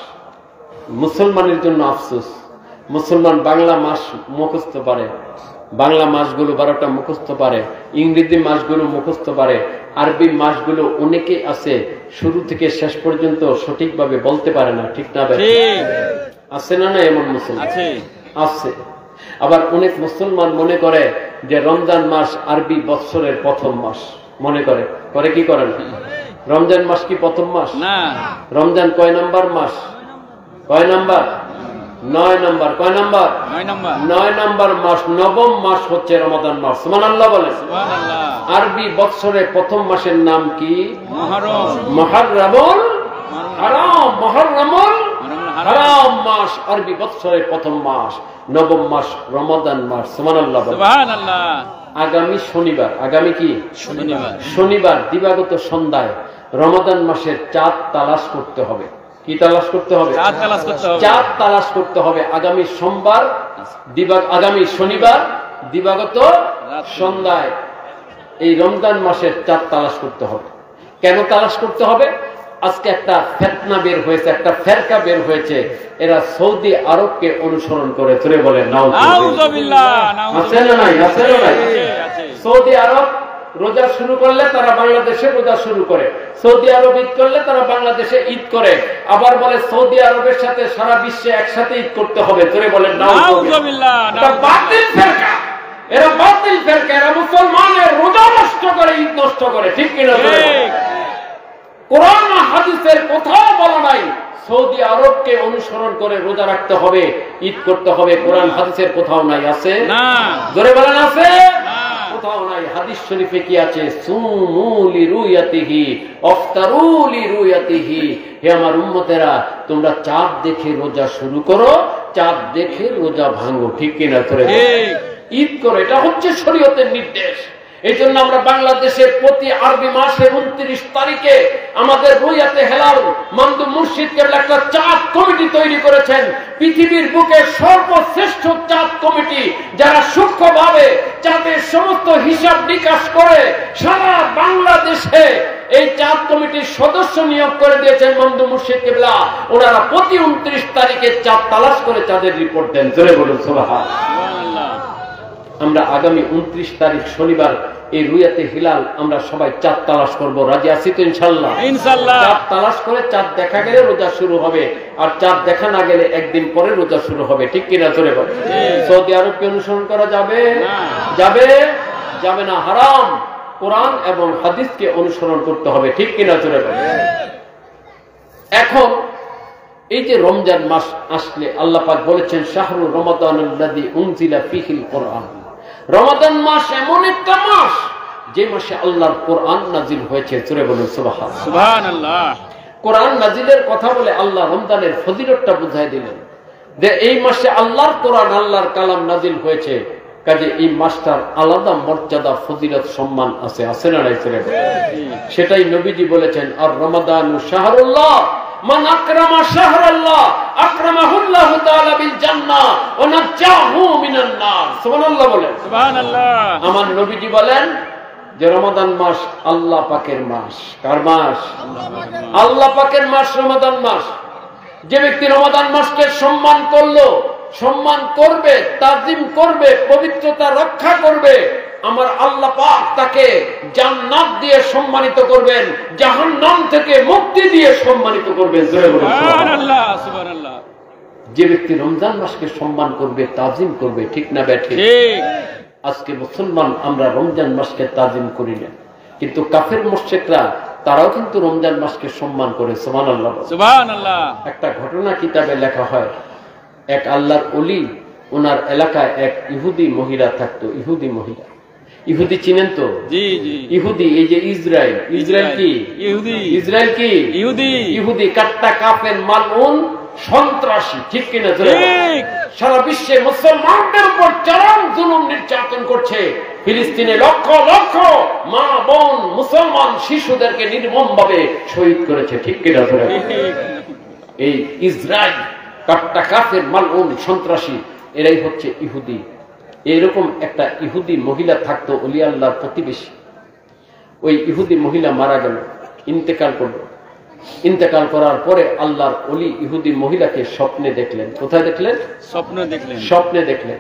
মুসলমানের জন্য আফসোস, মুসলমান বাংলা মাস মুখস্থ পারে, বাংলা মাসগুলো 12টা মুখস্থ পারে, ইংরেজি মাসগুলো মুখস্থ পারে, আরবি মাসগুলো অনেকে আছে শুরু থেকে শেষ পর্যন্ত সঠিকভাবে বলতে পারে না, ঠিক না? আছে না? না এমন মুসলমান আছে। আবার অনেক মুসলমান মনে করে যে রমজান মাস আরবি বৎসরের প্রথম মাস মনে করে। করে কি করেন? রমজান মাস কি প্রথম মাস? না। রমজান কয় নাম্বার মাস? কয় নাম্বার? 9 নাম্বার। কয় নাম্বার? 9 নাম্বার। 9 নাম্বার মাস, নবম মাস হচ্ছে রমাদান মাস। সুবহানাল্লাহ বলেন। সুবহানাল্লাহ। আরবি বৎসরের প্রথম মাসের নাম কি? মুহররম। মুহররমুল হারাম। মুহররমুল হারাম মাস আরবি বৎসরের প্রথম মাস, নবম মাস রমাদান মাস। সুবহানাল্লাহ বলেন। সুবহানাল্লাহ। আগামী শনিবার, আগামী কি? শনিবার। শনিবার দিবাগত সন্ধ্যায় রমাদান মাসের চাঁদ তালাশ করতে হবে। কি তালাশ করতে হবে? চাঁদ তালাশ করতে হবে। চাঁদ তালাশ করতে হবে। আগামী সোমবার আগামী শনিবার দিবাগত সন্ধ্যায় এই রমজান মাসের চাঁদ তালাশ করতে হবে। কেন তালাশ করতে হবে? আজকে একটা ফিতনা বের হয়েছে, একটা ফেরকা বের হয়েছে, এরা সৌদি আরবকে অনুসরণ করে। ধরে বলেন নাউযুবিল্লাহ। আছে না নাই? আছে না নাই? সৌদি আরব রোজা শুরু করলে তারা বাংলাদেশে রোজা শুরু করে, সৌদি আরব ঈদ করলে তারা বাংলাদেশে ঈদ করে, আবার বলে সৌদি আরবের সাথে সারা বিশ্বে একসাথে ঈদ করতে হবে। ধরে বলেন নাউযুবিল্লাহ। এটা বাতিল ফেরকা, এরা বাতিল ফেরকা, এরা মুসলমানের রোজা নষ্ট করে, ঈদ নষ্ট করে, ঠিক কিনা? কোরআন হাদিসের কোথাও বলা নাই সৌদি আরবকে অনুসরণ করে রোজা রাখতে হবে, ঈদ করতে হবে। কোরআন হাদিসের কোথাও নাই। আছে না? জোরে বলেন আছে? কোথাও নাই। হাদিস শরীফে কি আছে? সুমু লিরুয়াতিহি আফতারু লিরুয়াতিহি। হে আমার উম্মতেরা, তোমরা চাঁদ দেখে রোজা শুরু করো, চাঁদ দেখে রোজা ভাঙো, ঠিক কিনা? করে ঈদ করো। এটা হচ্ছে শরীয়তের নির্দেশ। এই জন্য আমরা বাংলাদেশে প্রতি আরবি মাসের 29 তারিখে আমাদের রুইয়াতে হেলাল মান্দু মুর্শিদ কেবলা একটা চাঁদ কমিটি তৈরি করেছেন। পৃথিবীর বুকে সর্বশ্রেষ্ঠ চাঁদ কমিটি, যারা সূক্ষ্মভাবে চাঁদের সমস্ত হিসাব নিকাশ করে সারা বাংলাদেশে এই চাঁদ কমিটির সদস্য নিয়োগ করে দিয়েছেন মান্দু মুর্শিদ কেবলা। ওনারা প্রতি 29 তারিখে চাঁদ তালাশ করে চাঁদের রিপোর্ট দেন। জোরে বলুন সুবহানাল্লাহ। আমরা আগামী 29 তারিখ শনিবার এই রুইয়াতে হিলাল আমরা সবাই চাঁদ তালাশ করব। রাজি আছি তো? ইনশাআল্লাহ। ইনশাআল্লাহ। চাঁদ তালাশ করে চাঁদ দেখা গেলে রোজা শুরু হবে, আর চাঁদ দেখা না গেলে একদিন পরে রোজা শুরু হবে, ঠিক কিনা? জোরে বলেন। সৌদি আরবকে অনুসরণ করা যাবে? যাবে? যাবে না, হারাম। কোরআন এবং হাদিসকে অনুসরণ করতে হবে, ঠিক কিনা? জোরে বলেন। এখন এই যে রমজান মাস আসলে আল্লাহ পাক বলেছেন শাহরু রমাদানুল্লাযী উনজিলা ফীহিল কোরআন। রমাদান মাস এমন একটা মাস যে মাসে আল্লাহর কোরআন নাজিল হয়েছে। জোরে বলুন সুবহানাল্লাহ। সুবহানাল্লাহ। কোরআন নাজিলের কথা বলে আল্লাহ রমজানের ফজিলতটা বুঝাই দিলেন যে এই মাসে আল্লাহর কোরআন, আল্লাহর কালাম নাজিল হয়েছে। কাজে এই মাসটার আলাদা মর্যাদা, ফজিলত, সম্মান আছে। আছে না নাই? সেটাই নবীজি বলেছেন, আর রমাদানু শাহরুল্লাহ মান আকরামা শাহরাল্লাহ আকরামাহুল্লাহু তাআলা বিল জান্নাহ ওয়া নাজ্জাহু মিনান নার। সুবহানাল্লাহ বলেন। সুবহানাল্লাহ। আমার নবীজি বলেন যে রমাদান মাস আল্লাহ পাকের মাস। কার মাস? আল্লাহ পাকের মাস রমাদান মাস। যে ব্যক্তি রমাদান মাসকে সম্মান করলো, সম্মান করবে, তাজিম করবে, পবিত্রতা রক্ষা করবে, আমার আল্লাহ পাক তাকে জান্নাত দিয়ে সম্মানিত করবেন, জাহান্নাম থেকে মুক্তি দিয়ে সম্মানিত করবেন। সুবহানাল্লাহ সুবহানাল্লাহ। যে ব্যক্তি রমজান মাসকে সম্মান করবে, তাজিম করবে, ঠিক না ব্যাঠিক? ঠিক। আজকে মুসলমান আমরা রমজান মাসকে তাজিম করি না, কিন্তু কাফের মুশরিকরা তারাও কিন্তু রমজান মাসকে সম্মান করে। সুবহানাল্লাহ সুবহানাল্লাহ। একটা ঘটনা কিতাবে লেখা হয়, এক আল্লাহর ওলি, ওনার এলাকায় এক ইহুদি মহিলা থাকতো। ইহুদি মহিলা, ইহুদি চিনেন তো? জি জি। ইহুদি, এই যে ইসরায়েল, ইসরায়েল কি? ইহুদি। ইসরায়েল কি? ইহুদি। ইহুদি কাট্টা কাফের মালউন সন্ত্রাসী, ঠিক কিনা? ঠিক। সারা বিশ্বে মুসলমানদের উপর চরম জুলুম নির্যাতন করছে। ফিলিস্তিনে লক্ষ লক্ষ মা বোন মুসলমান শিশুদেরকে নির্মমভাবে শহীদ করেছে, ঠিক কিনা? এই ইসরায়েল কাট্টা কাফের মালউন সন্ত্রাসী, এরাই হচ্ছে ইহুদি। এরকম একটা ইহুদি মহিলা থাকতো, ওলি আল্লাহর প্রতিবেশী। ওই ইহুদি মহিলা মারা গেল, ইন্তেকাল করলো। ইন্তেকাল করার পরে আল্লাহর ওলি ইহুদি মহিলাকে স্বপ্নে দেখলেন। কোথায় দেখলেন? স্বপ্নে দেখলেন। স্বপ্নে দেখলেন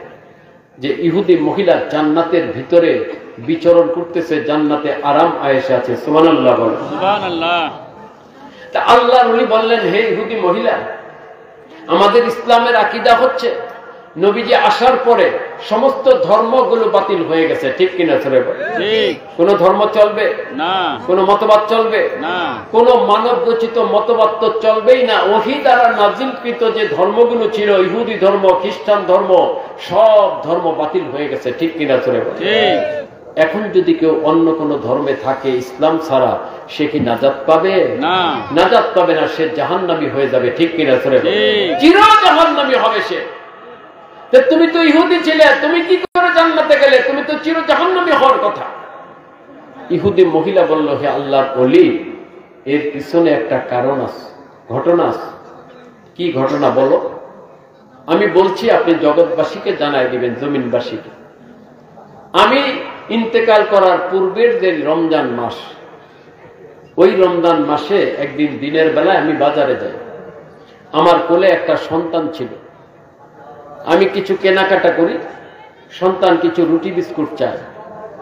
যে ইহুদি মহিলা জান্নাতের ভিতরে বিচরণ করতেছে, জান্নাতে আরাম আয়েশে আছে। সুবহানাল্লাহ বলেন। সুবহানাল্লাহ। তা আল্লাহর ওলি বললেন, হে ইহুদি মহিলা, আমাদের ইসলামের আকীদা হচ্ছে নবীজি আসার পরে সমস্ত ধর্মগুলো বাতিল হয়ে গেছে, ঠিক কিনা? ঠিক। কোন ধর্ম চলবে না, কোন মতবাদ চলবে না, কোন মানব রচিত মতবাদ তো চলবেই না। ওহী দ্বারা নাজিলকৃত যে ধর্মগুলো ছিল, ইহুদি ধর্ম, খ্রিস্টান ধর্ম, সব ধর্ম বাতিল হয়ে গেছে, ঠিক কিনা? ঠিক। এখন যদি কেউ অন্য কোন ধর্মে থাকে ইসলাম ছাড়া, সে কি নাজাত পাবে? না, নাজাত পাবে না, সে জাহান্নামী হয়ে যাবে, ঠিক কিনা? ঠিক। চির জাহান্নামী হবে সে। তুমি তো ইহুদি ছিলে, তুমি কি করে জান্নাতে গেলে? তুমি তো চির জাহান্নামী হওয়ার কথা। ইহুদি মহিলা বলল, হে আল্লাহর ওলি, এর পিছনে একটা কারণ আছে, ঘটনা আছে। কি ঘটনা বলো? আমি বলছি, আপনি জগৎবাসীকে জানাই দিবেন, জমিনবাসীকে। আমি ইন্তেকাল করার পূর্বের যে রমজান মাস, ওই রমজান মাসে একদিন দিনের বেলায় আমি বাজারে যাই। আমার কোলে একটা সন্তান ছিল। আমি কিছু কেনাকাটা করি, সন্তান কিছু রুটি বিস্কুট চায়,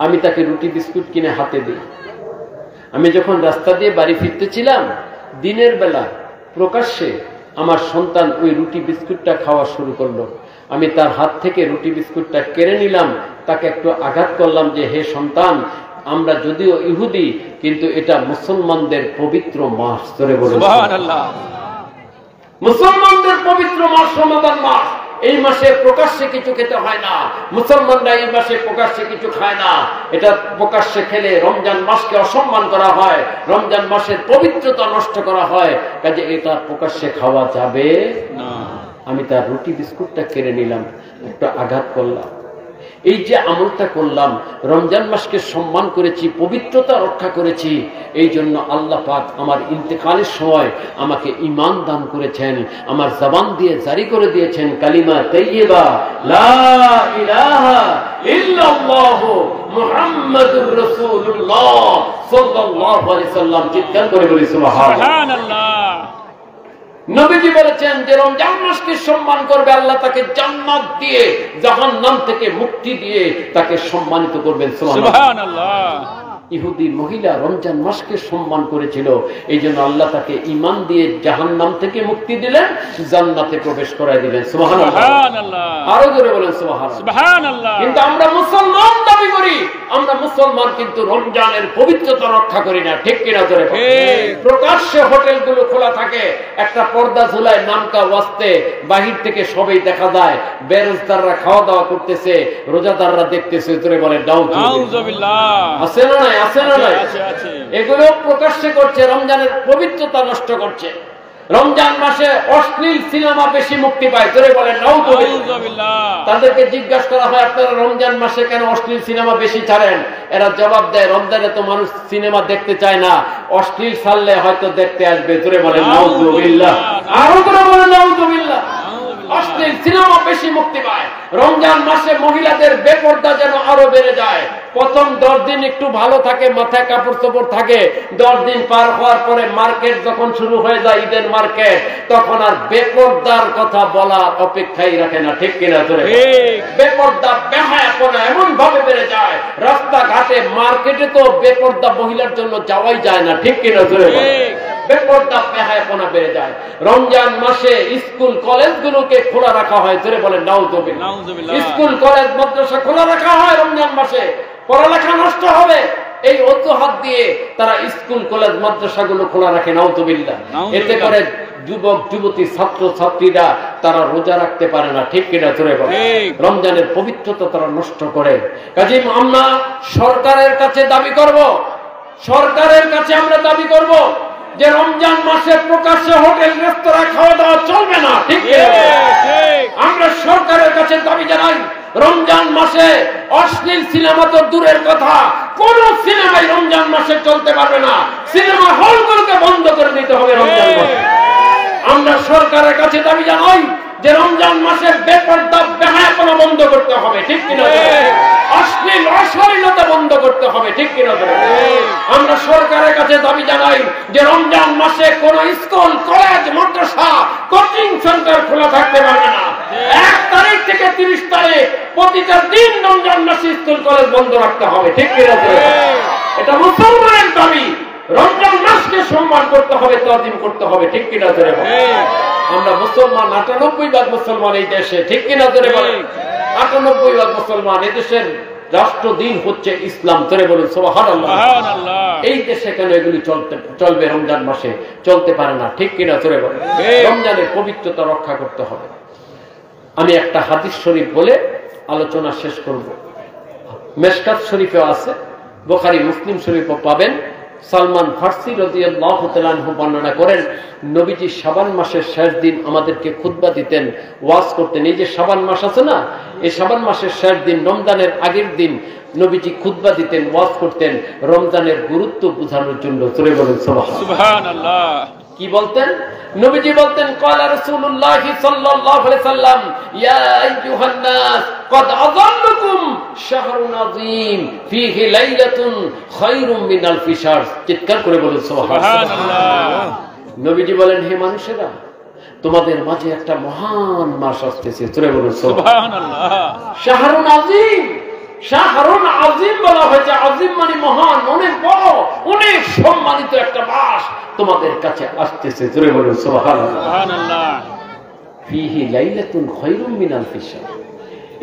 আমি তাকে রুটি বিস্কুট কিনে হাতে দিই। আমি যখন রাস্তা দিয়ে বাড়ি ফিরতেছিলাম, দিনের বেলা প্রকাশ্যে আমার সন্তান ওই রুটি বিস্কুটটা খাওয়া শুরু করলো। আমি তার হাত থেকে রুটি বিস্কুটটা কেড়ে নিলাম, তাকে একটু আঘাত করলাম যে, হে সন্তান, আমরা যদিও ইহুদি, কিন্তু এটা মুসলমানদের পবিত্র মাস। ধরে বলুন সুবহানাল্লাহ। মুসলমানদের পবিত্র মাস রমাদান মাস। এই মাসে প্রকাশ্যে কিছু খেতে হয় না। মুসলমানরা এই মাসে প্রকাশ্যে কিছু খায় না। এটা প্রকাশ্যে খেলে রমজান মাসকে অসম্মান করা হয়, রমজান মাসের পবিত্রতা নষ্ট করা হয়। কাজে এটা প্রকাশ্যে খাওয়া যাবে না। আমি তার রুটি বিস্কুটটা কেড়ে নিলাম, একটু আঘাত করলাম। এই যে আমলটা করলাম, রমজান মাসকে সম্মান করেছি, পবিত্রতা রক্ষা করেছি, এই জন্য আল্লাহ পাক আমার ইন্তেকালের সময় আমাকে ঈমান দান করেছেন, আমার জবান দিয়ে জারি করে দিয়েছেন কালিমা তাইয়্যিবা, লা ইলাহা ইল্লাল্লাহ মুহাম্মাদুর রাসূলুল্লাহ সাল্লাল্লাহু আলাইহি সাল্লাম। চিৎকার করে বলি সুবহানাল্লাহ। নবীজি বলেছেন যে রমজান মাসকে সম্মান করবে, আল্লাহ তাকে জান্নাত দিয়ে, জাহান্নাম থেকে মুক্তি দিয়ে তাকে সম্মানিত করবেন। সুবহানাল্লাহ। ইহুদি মহিলা রমজান মাসকে সম্মান করেছিল, এই জন্য আল্লাহ তাকে ঈমান দিয়ে জাহান্নাম থেকে মুক্তি দিলেন, জান্নাতে প্রবেশ করায় দিলেন। সুবহানাল্লাহ। আরো জোরে বলেন সুবহানাল্লাহ। কিন্তু আমরা মুসলমান দাবি করি, আমরা মুসলমান কিন্তু রমজানের পবিত্রতা রক্ষা করি না, ঠিক কিনা? জোরে প্রকাশ্যে হোটেলগুলো খোলা থাকে, একটা পর্দা ঝুলায় নামকা ওয়াস্তে, বাহির থেকে সবই দেখা যায়। বেরোজদাররা খাওয়া দাওয়া করতেছে, রোজাদাররা দেখতেছে। জোরে বলেন নাউজুবিল্লাহ। আছে না নাই? আছে না নাই? এগুলো প্রকাশ্যে করছে, রমজানের পবিত্রতা নষ্ট করছে। রমজান মাসে অশ্লীল সিনেমা বেশি মুক্তি পায়, তোরে বলেন নাউযুবিল্লাহ। তাদেরকে জিজ্ঞাসা করা হয় আপনারা রমজান মাসে কেন অশ্লীল সিনেমা বেশি ছাড়েন? এরা জবাব দেয় রমজানে তো মানুষ সিনেমা দেখতে চায় না, অশ্লীল ছাড়লে হয়তো দেখতে আসবে। তোরে বলেন নাউযুবিল্লাহ, আরো তোরে বলেন নাউযুবিল্লাহ। অশ্লীল সিনেমা বেশি মুক্তি পায়। রমজান মাসে মহিলাদের বেপরদা যেন আরো বেড়ে যায়। প্রথম 10 দিন একটু ভালো থাকে, মাথায় কাপড় চোপড় থাকে। 10 দিন পার হওয়ার পরে মার্কেট যখন শুরু হয়ে যায়, ঈদের মার্কেট, তখন আর বেপরদার কথা বলার অপেক্ষাই রাখে না। ঠিক কিনা? তোরে বেপরদা বেহায়াপনা এমন ভাবে বেড়ে যায়, রাস্তাঘাটে মার্কেটে তো বেপরদা মহিলার জন্য যাওয়াই যায় না। ঠিক কিনা? তোরে বেপরদা বেহায়াপনা বেড়ে যায়। রমজান মাসে স্কুল কলেজগুলোকে খোলা রাখা হয়। তোরে বলেন নাউযুবিল্লাহ। স্কুল কলেজ মাদ্রাসা খোলা রাখা হয় রমজান মাসে, পড়ালেখা নষ্ট হবে এই অজুহাত দিয়ে তারা স্কুল কলেজ মাদ্রাসাগুলো খোলা রাখে। নাউযুবিল্লাহ। এতে করে যুবক যুবতী ছাত্র ছাত্রীরা তারা রোজা রাখতে পারে না। ঠিক কিনা? তোরে বলেন রমজানের পবিত্রতা তারা নষ্ট করে। কাজেই আমরা সরকারের কাছে দাবি করব, সরকারের কাছে আমরা দাবি করব যে রমজান মাসে প্রকাশ্যে হোটেল রেস্তোরাঁ খাওয়া দাওয়া চলবে না। ঠিক আমরা সরকারের কাছে দাবি জানাই, রমজান মাসে অশ্লীল সিনেমা তো দূরের কথা, কোন সিনেমাই রমজান মাসে চলতে পারবে না। সিনেমা হলগুলোকে বন্ধ করে দিতে হবে রমজান মাসে। আমরা সরকারের কাছে দাবি জানাই যে রমজান মাসে বেপরদা বেহায়াপনা বন্ধ করতে হবে। ঠিক কিনা? অশ্লীল অশ্লীলতা বন্ধ করতে হবে। ঠিক কিনা? আমরা সরকারের কাছে দাবি জানাই যে রমজান মাসে কোন স্কুল কলেজ মাদ্রাসা কোচিং সেন্টার খোলা থাকতে পারবে না। 1 তারিখ থেকে 30 তারিখ প্রতিটা দিন রমজান মাসে স্কুল কলেজ বন্ধ রাখতে হবে। ঠিক কিনা? এটা মুসলমানের দাবি। রমজান মাসকে সম্মান করতে হবে, তাজিম করতে হবে। ঠিক কিনা? আমরা মুসলমান 98% মুসলমান এই দেশে। ঠিক কিনা? 98% মুসলমান। এই দেশের রাষ্ট্রদিন হচ্ছে ইসলাম। তোরে বলুন সুবহানাল্লাহ। এই দেশে কেন এগুলি চলবে রমজান মাসে? চলতে পারে না। ঠিক কিনা? তোরে বলুন রমজানের পবিত্রতা রক্ষা করতে হবে। আমি একটা হাদিস শরীফ বলে আলোচনা শেষ করব। মেশকাত শরীফে আছে, বুখারী মুসলিম শরীফও পাবেন। সালমান ফারসি রাদিয়াল্লাহু তাআলা আনহু বর্ণনা করেন, নবীজি শাবান মাসের শেষ দিন আমাদেরকে খুতবা দিতেন, ওয়াজ করতেন। এই যে শাবান মাস আছে না, এই শাবান মাসের শেষ দিন, রমজানের আগের দিন নবীজি খুতবা দিতেন, ওয়াজ করতেন রমজানের গুরুত্ব বোঝানোর জন্য। তোরে বলেন সুবহানাল্লাহ। কি বলতেন? নবীজি বলতেন, ক্বালা রাসূলুল্লাহ সাল্লাল্লাহু আলাইহি সাল্লাম, ইয়া আইয়ুহান নাস ক্বাদ আযাল্লাকুম শাহরুন আযীম ফীহি লাইলাতুন খায়রুম মিন আলফি শাহর। চিৎকার করে বলুন সুবহানাল্লাহ। নবীজি বলেন, হে মানুষেরা, তোমাদের মাঝে একটা মহান মাস আসতেছে। তোরে বলুন সুবহানাল্লাহ। শাহরুন আযীম, শাহরুন আযীম বলা হয়েছে। আযীম মানে মহান, অনেক বড়, অনেক সম্মানিত একটা মাস তোমাদের কাছে আসতেছে। জোরে বলুন সুবহানাল্লাহ। ফীহি লাইলাতুন খায়রুম মিন আলফি শাহর।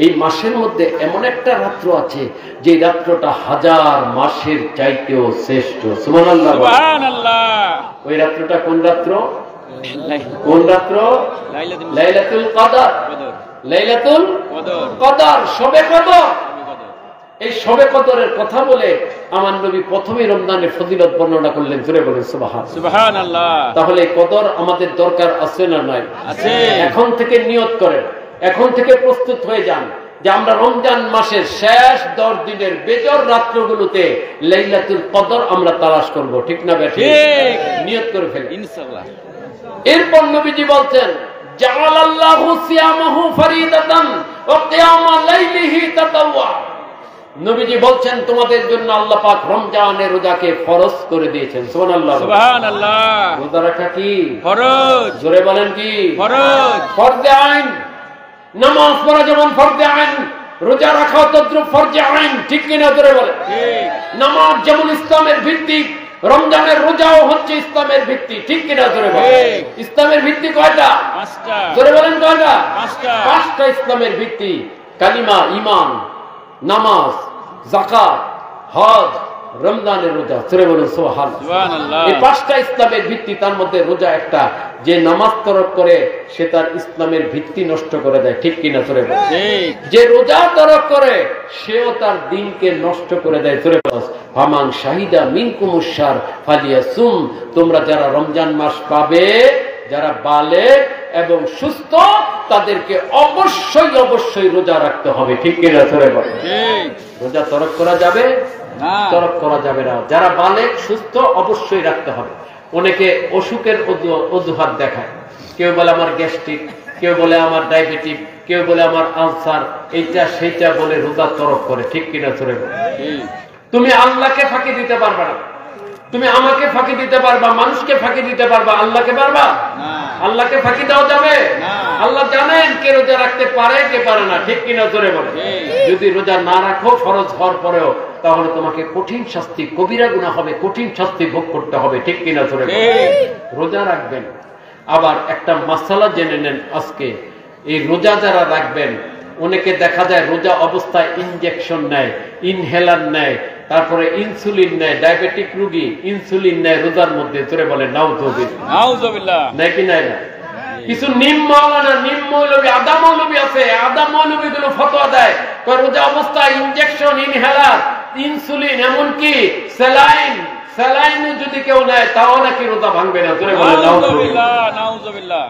এই মাসের মধ্যে এমন একটা রাত্র আছে যে রাত্রটা 1000 মাসের চাইতেও শ্রেষ্ঠ। সুবহানাল্লাহ, সুবহানাল্লাহ। ওই রাত্রটা কোন রাত্র? কোন রাত্র? লাইলাতুল কদর। লাইলাতুল কদর, শবে কদর। এই শবে কদরের কথা বলে আমার নবী প্রথমে রমজানের ফজিলত বর্ণনা করলেন। জোরে বলেন সুবহানাল্লাহ। তাহলে কদর আমাদের দরকার আছে না নাই? আছে। এখন থেকে নিয়ত করেন, এখন থেকে প্রস্তুত হয়ে যান যে আমরা রমজান মাসের শেষ 10 দিনের বেজর রাত্রগুলোতে লাইলাতুল কদর আমরা তালাশ করব। ঠিক না বেঠিক? নিয়ত করে ফেলেন ইনশাআল্লাহ। এরপর নবীজি বলছেন, জাআলাল্লাহু সিয়ামাহু ফারিদাতান ওয়া কিয়ামা লাইলিহি তাতাওয়া। নবীজি বলছেন, তোমাদের জন্য আল্লাহ পাক রমজানের রোজাকে ফরজ করে দিয়েছেন। সুবহানাল্লাহ, সুবহানাল্লাহ। রোজা রাখা কি ফরজ? জোরে বলেন কি ফরজ? ফরজে আইন। নামাজ পড়া যেমন ফরজে আইন, রোজা রাখা তদ্রুপ ফরজে আইন। ঠিক কিনা? জোরে বলেন ঠিক। নামাজ যেমন ইসলামের ভিত্তি, রমজানের রোজাও হচ্ছে ইসলামের ভিত্তি। ঠিক কিনা? জোরে বলেন। ইসলামের ভিত্তি কয়টা? 5টা। জোরে বলেন কয়টা? 5টা। 5টা ইসলামের ভিত্তি। কালিমা, ঈমান, নামাজ, যাকাত, হজ, রমজানের রোজা। জোরে বলুন সুবহানাল্লাহ। এই 5টা ইসলামের ভিত্তি, তার মধ্যে রোজা একটা। যে নামাজ তরক করে সে তার ইসলামের ভিত্তি নষ্ট করে দেয়। ঠিক কিনা? জোরে বলুন ঠিক। যে রোজা তরক করে সেও তার দিনকে নষ্ট করে দেয়। জোরে বলুন ফামান শাহিদা মিনকুমুশ শাহর ফালিয়াসুম। তোমরা যারা রমজান মাস পাবে যারা বালেগ এবং সুস্থ তাদেরকে অবশ্যই অবশ্যই রোজা রাখতে হবে, ঠিক কিনা ধরে বলে? রোজা তরক করা যাবে না, তরক করা যাবে না। যারা বালেগ সুস্থ অবশ্যই রাখতে হবে। অনেকে অসুখের অজুহাত দেখায়, কেউ বলে আমার গ্যাস্ট্রিক, কেউ বলে আমার ডায়াবেটিস, কেউ বলে আমার আলসার, এইটা সেইটা বলে রোজা তরক করে, ঠিক কিনা ধরে বলে? তুমি আল্লাহকে ফাঁকি দিতে পারবে না, তুমি আমাকে ফাঁকি দিতে পারবা, মানুষকে ফাঁকি দিতে পারবা, আল্লাহকে পারবা? আল্লাহকে ফাঁকি দেওয়া যাবে? আল্লাহ জানেন কে রোজা রাখতে পারে কে পারে না, ঠিক কিনা জোরে বলে? যদি রোজা না রাখো ফরজ হওয়ার পরেও, তাহলে তোমাকে কঠিন শাস্তি, কবিরা গুনাহ হবে, কঠিন শাস্তি ভোগ করতে হবে, ঠিক কিনা জোরে বলে? রোজা রাখবেন। আবার একটা মাসালা জেনে নেন আজকে, এই রোজা যারা রাখবেন, অনেকে দেখা যায় রোজা অবস্থায় ইনজেকশন নেয়, ইনহেলার নেয়, তারপরে ইনসুলিন নেয়, ডায়াবেটিক রোগী ইনসুলিন নেয় রোজার মধ্যে, জোরে বলে নাউযুবিল্লাহ, নাকি নাই না? কিছু নিম মাওলানা, নিম মৌলবী, আদা মৌলবী আছে, আদা মৌলবী গুলো ফতোয়া দেয় রোজা অবস্থায় ইনজেকশন, ইনহেলার, ইনসুলিন, এমনকি স্যালাইন যদি কেউ নেয় তাও নাকি রোজা ভাঙবে না, জোরে বলে নাউযুবিল্লাহ।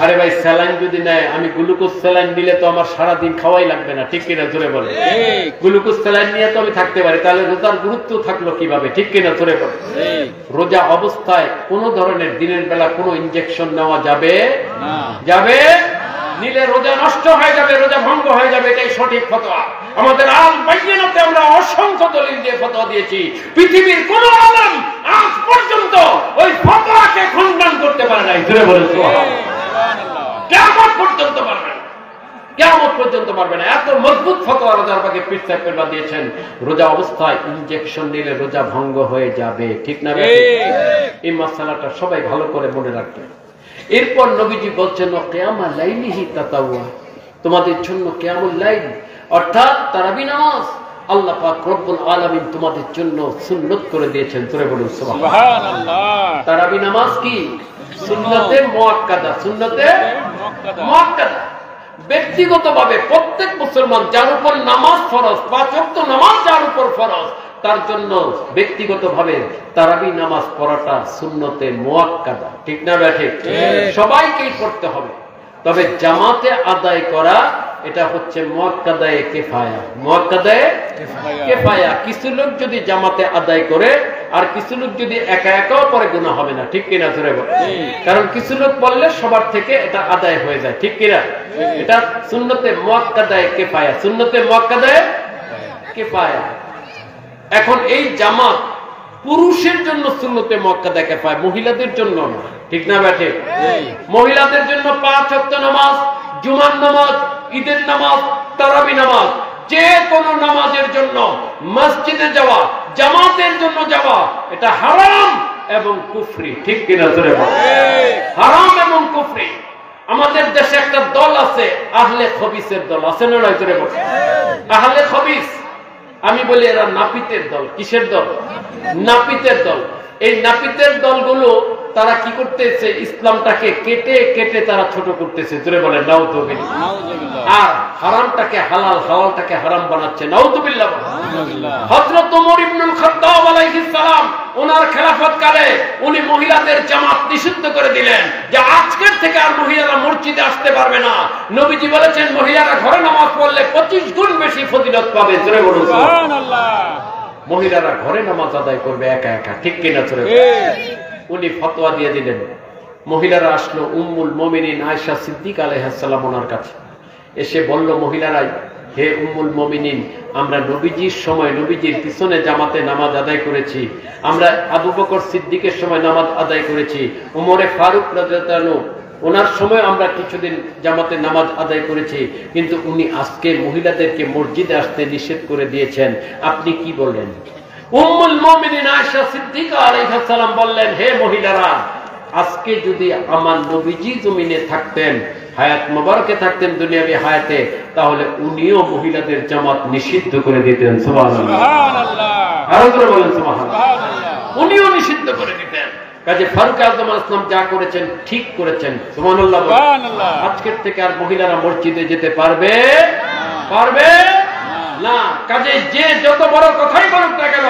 আরে ভাই, স্যালাইন যদি নেয়, আমি গ্লুকোজ স্যালাইন নিলে তো আমার সারাদিন খাওয়াই লাগবে না, ঠিক কিনা জোরে বলে? গ্লুকোজ স্যালাইন নিয়ে তো আমি থাকতে পারি, তাহলে রোজার গুরুত্ব থাকলো কিভাবে, ঠিক কিনা জোরে বলে? রোজা অবস্থায় কোন ধরনের দিনের বেলা কোনো ইনজেকশন নেওয়া যাবে যাবে নিলে রোজা নষ্ট হয়ে যাবে, রোজা ভঙ্গ হয়ে যাবে, এটাই সঠিক ফতোয়া। আমাদের আল বাইয়িনাতে আমরা অসংখ্য দলিল দিয়ে ফতোয়া দিয়েছি, পৃথিবীর কোন আলেম আজ পর্যন্ত ওই ফতোয়াকে খণ্ডন করতে পারে নাই, জোরে বলে সুবহানাল্লাহ। কিয়ামত পর্যন্ত পারবে না, কিয়ামত পর্যন্ত পারবে না। এত মজবুত ফতোয়া রোজার পাকে পীর সাহেব দিয়েছেন, রোজা অবস্থায় ইনজেকশন নিলে রোজা ভঙ্গ হয়ে যাবে, ঠিক না? এই মাসালাটা সবাই ভালো করে মনে রাখবে। এরপর নবীজি বলছেন কিয়ামুল লাইলিহি তাতাওয়া, তোমাদের জন্য কিয়ামুল লাইল অর্থাৎ তারাবি নামাজ আল্লাহ পাক রব্বুল আলামিন তোমাদের জন্য সুন্নাত করে দিয়েছেন, জোরে বলুন সুবহানাল্লাহ। তারাবি নামাজ কি? সুন্নতে মুআক্কাদা, সুন্নতে মুআক্কাদা। ব্যক্তিগতভাবে প্রত্যেক মুসলমান যার উপর নামাজ ফরজ, 5 ওয়াক্ত নামাজ যার উপর ফরজ, তার জন্য ব্যক্তিগতভাবে তারাবি নামাজ পড়াটা সুন্নতে মুআক্কাদা, ঠিক না ঠিক? সবাইকেই পড়তে হবে, তবে জামাতে আদায় করা এটা হচ্ছে মুআক্কাদায়ে কিফায়া, মুআক্কাদায়ে কিফায়া। কিছু লোক যদি জামাতে আদায় করে আর কিছু লোক যদি একা একাও পড়ে গুনাহ হবে না, ঠিক কিনা জোরে বল? কারণ কিছু লোক পড়লে সবার থেকে এটা আদায় হয়ে যায়, ঠিক কিনা? এটা সুন্নতে মুআক্কাদায়ে কিফায়া, সুন্নতে মুআক্কাদায়ে কিফায়া। এখন এই জামাত পুরুষের জন্য সুন্নতে মুআক্কাদায়ে কিফায়া, মহিলাদের জন্য না, ঠিক না ব্যাটে? মহিলাদের জন্য 5 ওয়াক্ত নামাজ, জুমার নামাজ, ঈদের নামাজ, তারাবি নামাজ, যে কোনো নামাজের জন্য মসজিদে যাওয়া, জামাতের জন্য যাওয়া, এটা হারাম এবং কুফরি, ঠিক কিনা জোরে বল? হারাম এবং কুফরি। আমাদের দেশে একটা দল আছে, আহলে খবিসের দল, আছে না নয় জোরে বল? আহলে খবিস, আমি বলি এরা নাপিতের দল। কিসের দল? নাপিতের দল। এই নাপিতের দলগুলো তারা কি করতেছে? ইসলামটাকে কেটে কেটে তারা ছোট করতেছে, জোরে বলে নাউযুবিল্লাহ। আর হারামটাকে হালাল, হালালটাকে হারাম বানাচ্ছে, নাউযুবিল্লাহ। হযরত ওমর ইবনুল খাত্তাব আলাইহিস সালাম ওনার খেলাফত কালে উনি মহিলাদের জামাত নিষিদ্ধ করে দিলেন, যে আজকের থেকে আর মহিলারা মসজিদে আসতে পারবে না। নবীজি বলেছেন মহিলারা ঘরে নামাজ পড়লে 25 গুণ বেশি ফজিলত পাবে, জোরে বলুন সুবহানাল্লাহ। মহিলারা ঘরে নামাজ আদায় করবে একা একা, ঠিক কিনা জোরে? উনি ফতোয়া দিয়ে দিলেন। মহিলারা আসলো উম্মুল মুমিনিন আয়েশা সিদ্দিকা আলাইহিস সালাম ওনার কাছে, এসে বলল মহিলারাই, হে উম্মুল মুমিনিন, আমরা নবীজির সময় নবীজির পিছনে জামাতে নামাজ আদায় করেছি, আমরা আবু বকর সিদ্দিকের সময় নামাজ আদায় করেছি, উমরে ফারুক রাদিয়াল্লাহু আনহু ওনার সময় আমরা কিছুদিন জামাতে নামাজ আদায় করেছি, কিন্তু উনি আজকে মহিলাদেরকে মসজিদে আসতে নিষেধ করে দিয়েছেন, আপনি কি বলেন? উম্মুল মুমিনিন আয়েশা সিদ্দিকা আলাইহিস সালাম বললেন, হে মহিলারা, আজকে যদি আমার নবীজি জমিনে থাকতেন, হায়াত মোবারকে থাকতেন, দুনিয়াবি হায়াতে, তাহলে উনিও মহিলাদের জামাত নিষিদ্ধ করে দিতেন, সুবহানাল্লাহ। আরো জোরে বলেন সুবহানাল্লাহ। উনিও নিষিদ্ধ করে দিতেন। কাজে ফারুক আযম আলাইহিস সালাম যা করেছেন ঠিক করেছেন, সুবহানাল্লাহ। আজকের থেকে আর মহিলারা মসজিদে যেতে পারবে পারবে না। কাজে যে যত বড় কথাই বলুক না কেন,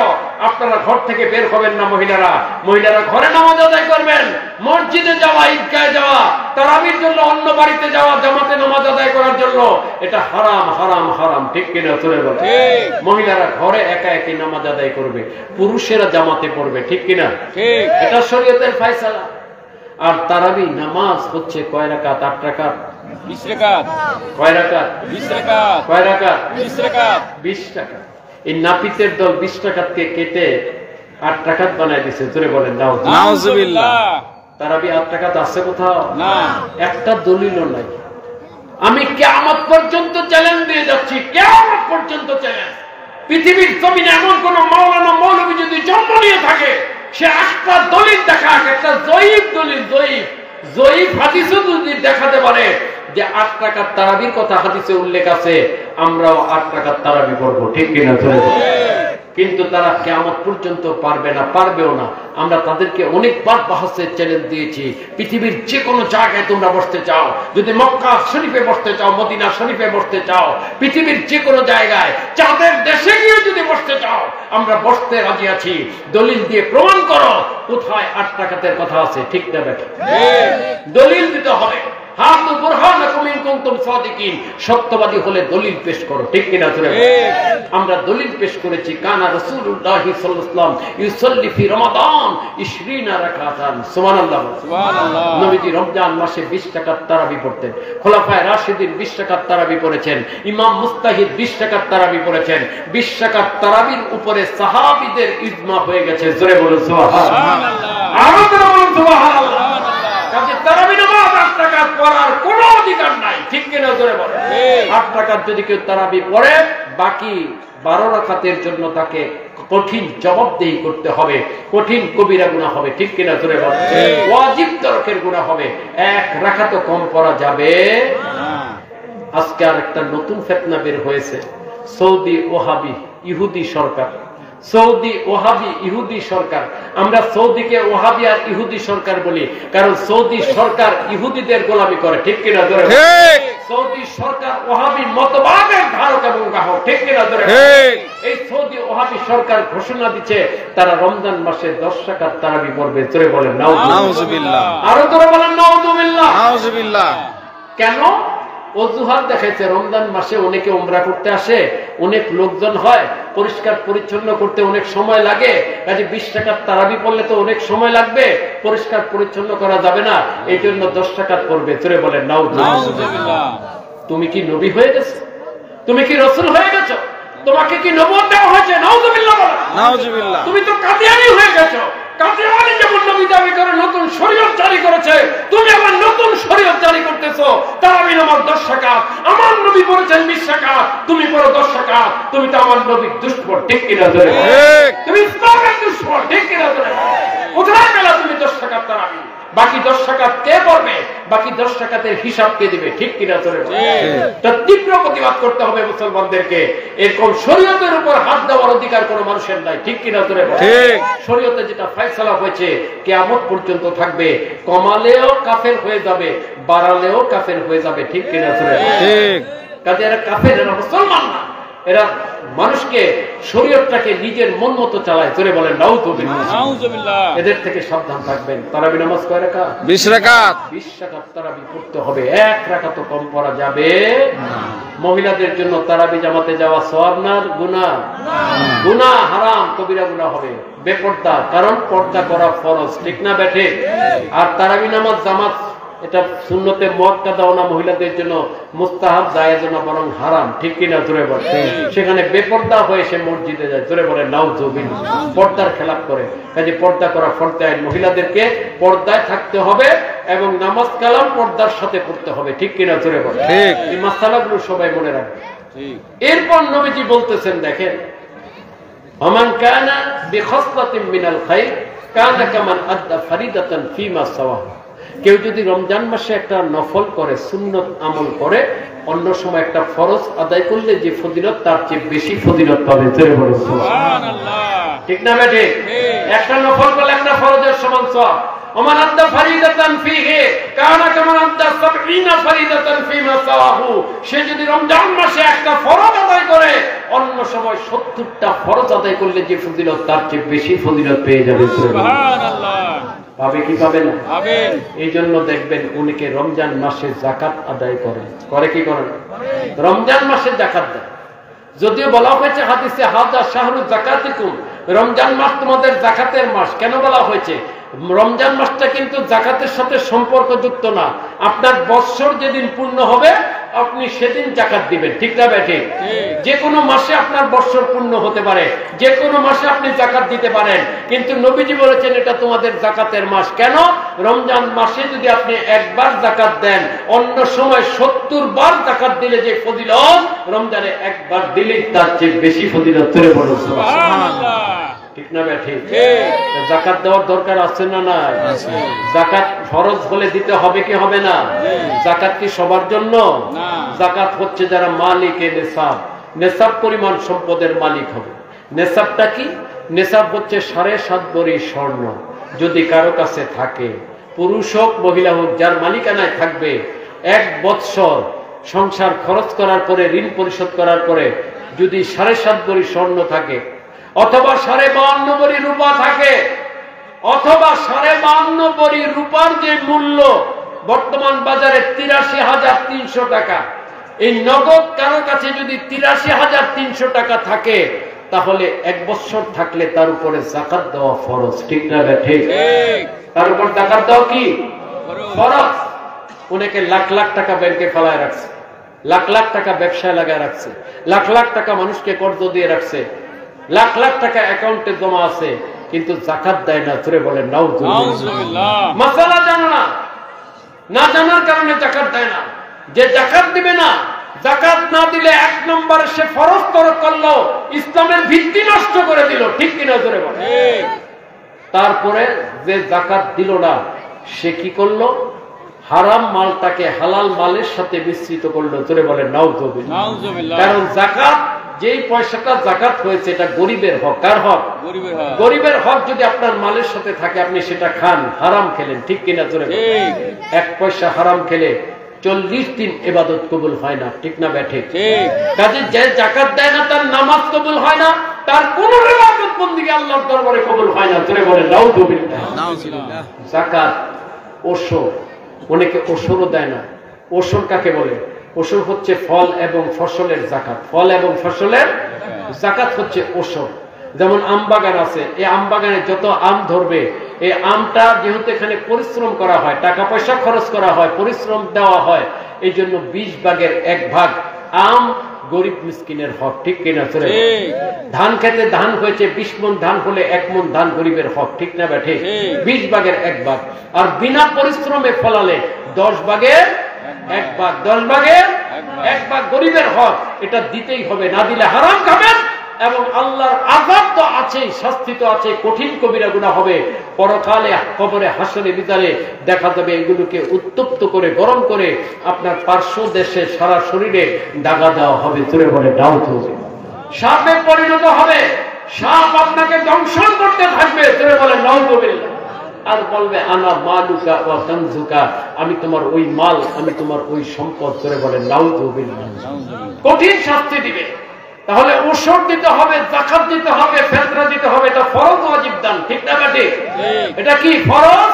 আপনারা ঘর থেকে বের হবেন না। মহিলারা ঘরে নামাজ আদায় করবেন। মসজিদে যাওয়া, ঈদগাহে যাওয়া, তারাবির জন্য অন্য বাড়িতে যাওয়া, জামাতে নামাজ আদায় করার জন্য, এটা হারাম হারাম হারাম। ঠিক কিনা চলে বলে? মহিলারা ঘরে একা একই নামাজ আদায় করবে, পুরুষেরা জামাতে পড়বে। ঠিক কিনা? এটা শরীয়তের ফায়সালা। আর তারাবি নামাজ হচ্ছে কয় রাকাত? 8 রাকাত। 20 রাকাত। কয় রাকাত? 20 রাকাত। কয় রাকাত? 20 রাকাত। 20 রাকাত। এই নাপিতের দল 20 রাকাতকে কেটে 8 রাকাত বানায় দিয়েছে। জোরে বলেন নাউজুবিল্লাহ। তারাবি 8 রাকাত আছে কোথাও? না, একটা দলিলও নাই। আমি কিয়ামত পর্যন্ত চ্যালেঞ্জ দিয়ে যাচ্ছি, কিয়ামত পর্যন্ত চ্যালেঞ্জ। পৃথিবীর জমিনে এমন কোন মাওলানা মৌলবী যদি জন্ম নিয়ে থাকে, সে একটা দলিল দেখাক, একটা জয়ীফ দলিল, জয়ীফ হাদিসও যদি দেখাতে পারে যে 8 রাকাত তারাবির কথা হাদিসে উল্লেখ আছে, আমরাও 8 রাকাত তারাবি পড়বো। ঠিক কিনা? কিন্তু তারা কিয়ামত পর্যন্ত পারবে না, পারবেও না। আমরা তাদেরকে অনেকবার বাহাসের চ্যালেঞ্জ দিয়েছি, পৃথিবীর যে কোনো জায়গায় তোমরা বসতে চাও, যদি মক্কা শরীফে বসতে চাও, মদিনা শরীফে বসতে চাও, পৃথিবীর যে কোনো জায়গায়, চাঁদের দেশে গিয়ে যদি বসতে চাও, আমরা বসতে রাজি আছি। দলিল দিয়ে প্রমাণ করো কোথায় 8 রাকাতের কথা আছে। ঠিক না বেটা? দলিল দিতে হবে। হাতু বুরহানাকুম ইন কুনতুম সাদিকিন। সত্যবাদী হলে দলিল পেশ করো। ঠিক কিনা? আমরা দলিল পেশ করেছি। কানা রাসূলুল্লাহ সাল্লাল্লাহু আলাইহি ওয়াসাল্লাম ইউসাল্লি ফি রমাদান 20 রাকাতান। সুবহানাল্লাহ। সুবহানাল্লাহ। নবীজি রমজান মাসে 20 রাকাত তারাবি পড়তেন। খোলাফায়ে রাশিদিন 20 রাকাত তারাবি পড়েছেন। ইমাম মুস্তাহিদ 20 রাকাত তারাবি পড়েছেন। 20 রাকাত তারাবির উপরে সাহাবীদের ইজমা হয়ে গেছে। জোরে বলুন সুবহানাল্লাহ। আরো জোরে বলুন সুবহানাল্লাহ। কাজে তারাবি নামাজ 8 রাকাত পড়ার কোনো অধিকার নাই। ঠিক কিনা? জোরে বলেন। 8 রাকাত যদি কেউ তারাবি পড়ে, বাকি 12 রাকাতের জন্য তাকে কঠিন জবাবদেহি করতে হবে, কঠিন কবিরা গুনাহ হবে। ঠিক কিনা? জোরে বলেন। ওয়াজিব তরকের গুনাহ হবে। 1 রাকাতও কম পড়া যাবে না। আজকে আর একটা নতুন ফিতনা বের হয়েছে। সৌদি ওহাবি ইহুদি সরকার, সৌদি ওহাবি ইহুদি সরকার। আমরা সৌদিকে ওহাবি আর ইহুদি সরকার বলি, কারণ সৌদি সরকার ইহুদিদের গোলামি করে। ঠিক কিনা? জোরে ঠিক। সৌদি সরকার ওহাবি মতবাদের ধারক এবং গ্রাহক। ঠিক কিনা? জোরে ঠিক। এই সৌদি ওহাবি সরকার ঘোষণা দিচ্ছে তারা রমজান মাসে 10 রাকাত তারাবি পড়বে। জোরে বলেন নাউজুবিল্লাহ। আরো জোরে বলেন নাউজুবিল্লাহ। নাউজুবিল্লাহ। কেন? অজুহাত দেখাইছে। রমজান মাসে অনেকে উমরা করতে আসে, অনেক লোকজন হয়, পরিষ্কার পরিচ্ছন্ন করতে অনেক সময় লাগে। কাজে 20 রাকাত তারাবি পড়লে তো অনেক সময় লাগবে, পরিষ্কার পরিচ্ছন্ন করা যাবে না, এই জন্য 10 রাকাত পড়বে। জোরে বলেন নাউজুবিল্লাহ। তুমি কি নবী হয়ে গেছো? তুমি কি রাসূল হয়ে গেছো? তোমাকে কি নবুয়ত দেওয়া হয়েছে? নাউজুবিল্লাহ বলেন। নাউজুবিল্লাহ। তুমি তো কাদিয়ানী হয়ে গেছো। কাদিয়ানী যেমন নবী দাবি করে নতুন শরীয়ত জারি করেছে, তুমি আবার নতুন শরীয়ত জারি করতেছো। তারাবি নামাজ 10 রাকাত, আমার নবী বলেছেন 20 রাকাত, তুমি পড়ো 10 রাকাত। তুমি তো আমার নবীর দুশমন। ঠিক কিনা? জোরে ঠিক। তুমি ইসলামের দুশমন। ঠিক কিনা? জোরে কোথায় গেলা তুমি 10 রাকাত তারাবি? বাকি 10 রাকাত কে পড়বে? বাকি 10 রাকাতের হিসাব কে দিবে? ঠিক কিনা? জোরে তো তীব্র প্রতিবাদ করতে হবে মুসলমানদেরকে। এরকম শরীয়তের উপর হাত দেওয়ার অধিকার কোনো মানুষের নাই। ঠিক কিনা? জোরে ঠিক। শরীয়তে যেটা ফয়সালা হয়েছে কিয়ামত পর্যন্ত থাকবে। কমালেও কাফের হয়ে যাবে, বাড়ালেও কাফের হয়ে যাবে। ঠিক কিনা? জোরে ঠিক। কাজে এরা কাফের, এরা মুসলমান না। এরা মানুষকে শরীয়তটাকে নিজের মন মতো চালায়। জোরে বলেন নাউজুবিল্লাহ। এদের থেকে সাবধান থাকবেন। তারাবি নামাজ কয় রাকাত? 20 রাকাত। 20 রাকাত তারাবি পড়তে হবে। 1 রাকাতও কম পড়া যাবে না। মহিলাদের জন্য তারাবি জামাতে যাওয়া সওয়াব না গুনাহ? গুনাহ, হারাম, কবিরা গুনাহ হবে। বেপর্দা, কারণ পর্দা করা ফরজ। ঠিক না বেঠে? আর তারাবি নামাজ জামাত এটা সুন্নতে মুআক্কাদাও না, মহিলাদের জন্য মুস্তাহাব, জায়েজ না, বরং হারাম। ঠিক কিনা? জোরে বলেন। সেখানে বেপর্দা হয়ে সে মসজিদে যায়। জোরে বলেন নাউজুবিল্লাহ। পর্দার খেলাপ করে। কাজে পর্দা করা ফরজ। মহিলাদেরকে পর্দায় থাকতে হবে এবং নামাজ কালাম পর্দার সাথে পড়তে হবে। ঠিক কিনা? জোরে বলেন ঠিক। এই মাসআলাগুলো সবাই মনে রাখবেন। ঠিক। এরপর নবীজি বলতেছেন, দেখেন, ওমান কানা বিখাসলাতিন মিনাল খায়র কানা কামান আদ্দা ফরিদাতান ফিমা সাওয়া। কেউ যদি রমজান মাসে একটা নফল করে, সুন্নত আমল করে, অন্য সময় একটা ফরজ আদায় করলে যে ফজিলত, তার চেয়ে বেশি ফজিলত পাবে। জোরে বলুন সুবহানাল্লাহ। ঠিক না বেঠে? একটা নফল করলে একটা ফরজের সমান সওয়াব। ওমান আদ্দা ফরিদাতান ফিহি কানা কামান আদ্দা 70 ফরিদাতান ফিমা সাওয়াহু। সে যদি রমজান মাসে একটা ফরজ আদায় করে, অন্য সময় 70টা ফরজ আদায় করলে যে ফজিলত তার চেয়ে বেশি ফজিলত পেয়ে যাবে। সুবহানাল্লাহ। পাবে কি পাবে না? পাবেন। এই জন্য দেখবেন অনেকে রমজান মাসে যাকাত আদায় করে। করে কি করে? রমজান মাসে যাকাত দেয়। যদিও বলা হয়েছে হাদিসে হাযা শাহরু যাকাতিকুম, রমজান মাস তোমাদের যাকাতের মাস। কেন বলা হয়েছে? রমজান মাসটা কিন্তু যাকাতের সাথে সম্পর্কযুক্ত না। আপনার বৎসর যেদিন পূর্ণ হবে আপনি সেদিন যাকাত দিবেন, ঠিক না বেঠিক? যে কোনো মাসে আপনার বৎসর পূর্ণ হতে পারে, যে কোনো মাসে আপনি যাকাত দিতে পারেন, কিন্তু নবীজি বলেছেন এটা তোমাদের যাকাতের মাস। কেন? রমজান মাসে যদি আপনি একবার যাকাত দেন, অন্য সময় 70 বার যাকাত দিলে যে ফজিলত, রমজানে একবার দিলেই তার চেয়ে বেশি ফজিলত। তুলে বলো সুবহানাল্লাহ। ঠিক না বেঠিক? যাকাত দেওয়ার দরকার আছে না নাই? যাকাত ফরজ হলে দিতে হবে কি হবে না? যাকাত কি সবার জন্য? যাকাত হচ্ছে যারা মালিকে নেসাব, নেসাব পরিমাণ সম্পদের মালিক হবে। নেসাবটা কি? নেসাব হচ্ছে 7.5 ভরি স্বর্ণ যদি কারো কাছে থাকে, পুরুষ হোক মহিলা হোক, যার মালিকানায় থাকবে, 1 বৎসর সংসার খরচ করার পরে, ঋণ পরিশোধ করার পরে যদি 7.5 ভরি স্বর্ণ থাকে, অথবা 52.5 ভরি রূপা থাকে, অথবা 52.5 ভরি রূপার যে মূল্য বর্তমান বাজারে 83,300 টাকা, এই নগদ কারো কাছে যদি 83,300 টাকা থাকে, তাহলে 1 বছর থাকলে তার উপরে যাকাত দেওয়া ফরজ। ঠিক না ঠিক? তার উপর যাকাত দেওয়া কি ফরজ। অনেকে লাখ লাখ টাকা ব্যাংকে ফেলায় রাখছে, লাখ লাখ টাকা ব্যবসায় লাগায় রাখছে, লাখ লাখ টাকা মানুষকে কর্জ দিয়ে রাখছে, লাখ লাখ টাকা অ্যাকাউন্টে জমা আছে, কিন্তু যাকাত দেয় না। ধরে বলেন নাউজুবিল্লাহ। মাসালা জানো না, না জানার কারণে যাকাত দেয় না। যে যাকাত দিবে না, যাকাত না দিলে 1 নম্বরে সে ফরজ তরক করলো, ইসলামের ভিত্তি নষ্ট করে দিল। ঠিক কিনা? ধরে বলেন। তারপরে যে যাকাত দিল না, সে কি করলো? হারাম মালটাকে হালাল মালের সাথে মিশ্রিত করলো। ধরে বলেন নাউজুবিল্লাহ। কারণ যাকাত, যেই পয়সাটা যাকাত হয়েছে, এটা গরিবের হক। কার হক? গরিবের হক। যদি আপনার মালের সাথে থাকে, আপনি সেটা খান, হারাম খেলেন। ঠিক কিনা? ধরে 1 পয়সা হারাম খেলে 40 দিন ইবাদত কবুল হয় না। ঠিক না বেঠিক? কাজে যে যাকাত দেয় না, তার নামাজ কবুল হয় না, তার কোন ইবাদত বন্দেগী আল্লাহর দরবারে কবুল হয় না। ধরে বলেন নাউজুবিল্লাহ। যাকাত ওশর, অনেকে ওশরও দেয় না। ওশর কাকে বলে? ওশর হচ্ছে ফল এবং ফসলের যাকাত। ফল এবং ফসলের যাকাত হচ্ছে ওশর। যেমন আম বাগান আছে, এই আম বাগানে যত আম ধরবে, এই আমটা যেহেতু এখানে পরিশ্রম করা হয়, টাকা পয়সা খরচ করা হয়, পরিশ্রম দেওয়া হয়, এই জন্য 20 ভাগের 1 ভাগ আম গরিব মিসকিনের হক। ঠিক কিনা? ধান খেতে ধান হয়েছে, 20 মণ ধান হলে 1 মণ ধান গরিবের হক। ঠিক না বেঠে? 20 ভাগের 1 ভাগ। আর বিনা পরিশ্রমে ফলালে 10 ভাগের 1 ভাগ, 10 ভাগের 1 ভাগ গরিবের হক। এটা দিতেই হবে, না দিলে হারাম খাবেন এবং আল্লাহর আযাব তো আছেই, শাস্তি তো আছে, কঠিন কবিরা গুনাহ হবে। পরকালে কবরে হাসরে বিদারে দেখা যাবে এগুলোকে উত্তপ্ত করে, গরম করে আপনার পার্শ্ব দেশে সারা শরীরে দাগা দেওয়া হবে। জোরে বলে দাও তো। সাপে পরিণত হবে, সাপ আপনাকে দংশন করতে থাকবে। জোরে বলে নাউযুবিল্লাহ। আর বলবে আনা মালুকা ওয়া কানজুকা, আমি তোমার ওই মাল, আমি তোমার ওই সম্পদ। জোরে বলে নাউযুবিল্লাহ। কঠিন শাস্তি দিবে। তাহলে ওশর দিতে হবে, যাকাত দিতে হবে, ফিতরা দিতে হবে। এটা ফরজ ওয়াজিব দান। ঠিক না বেঠিক? এটা কি ফরজ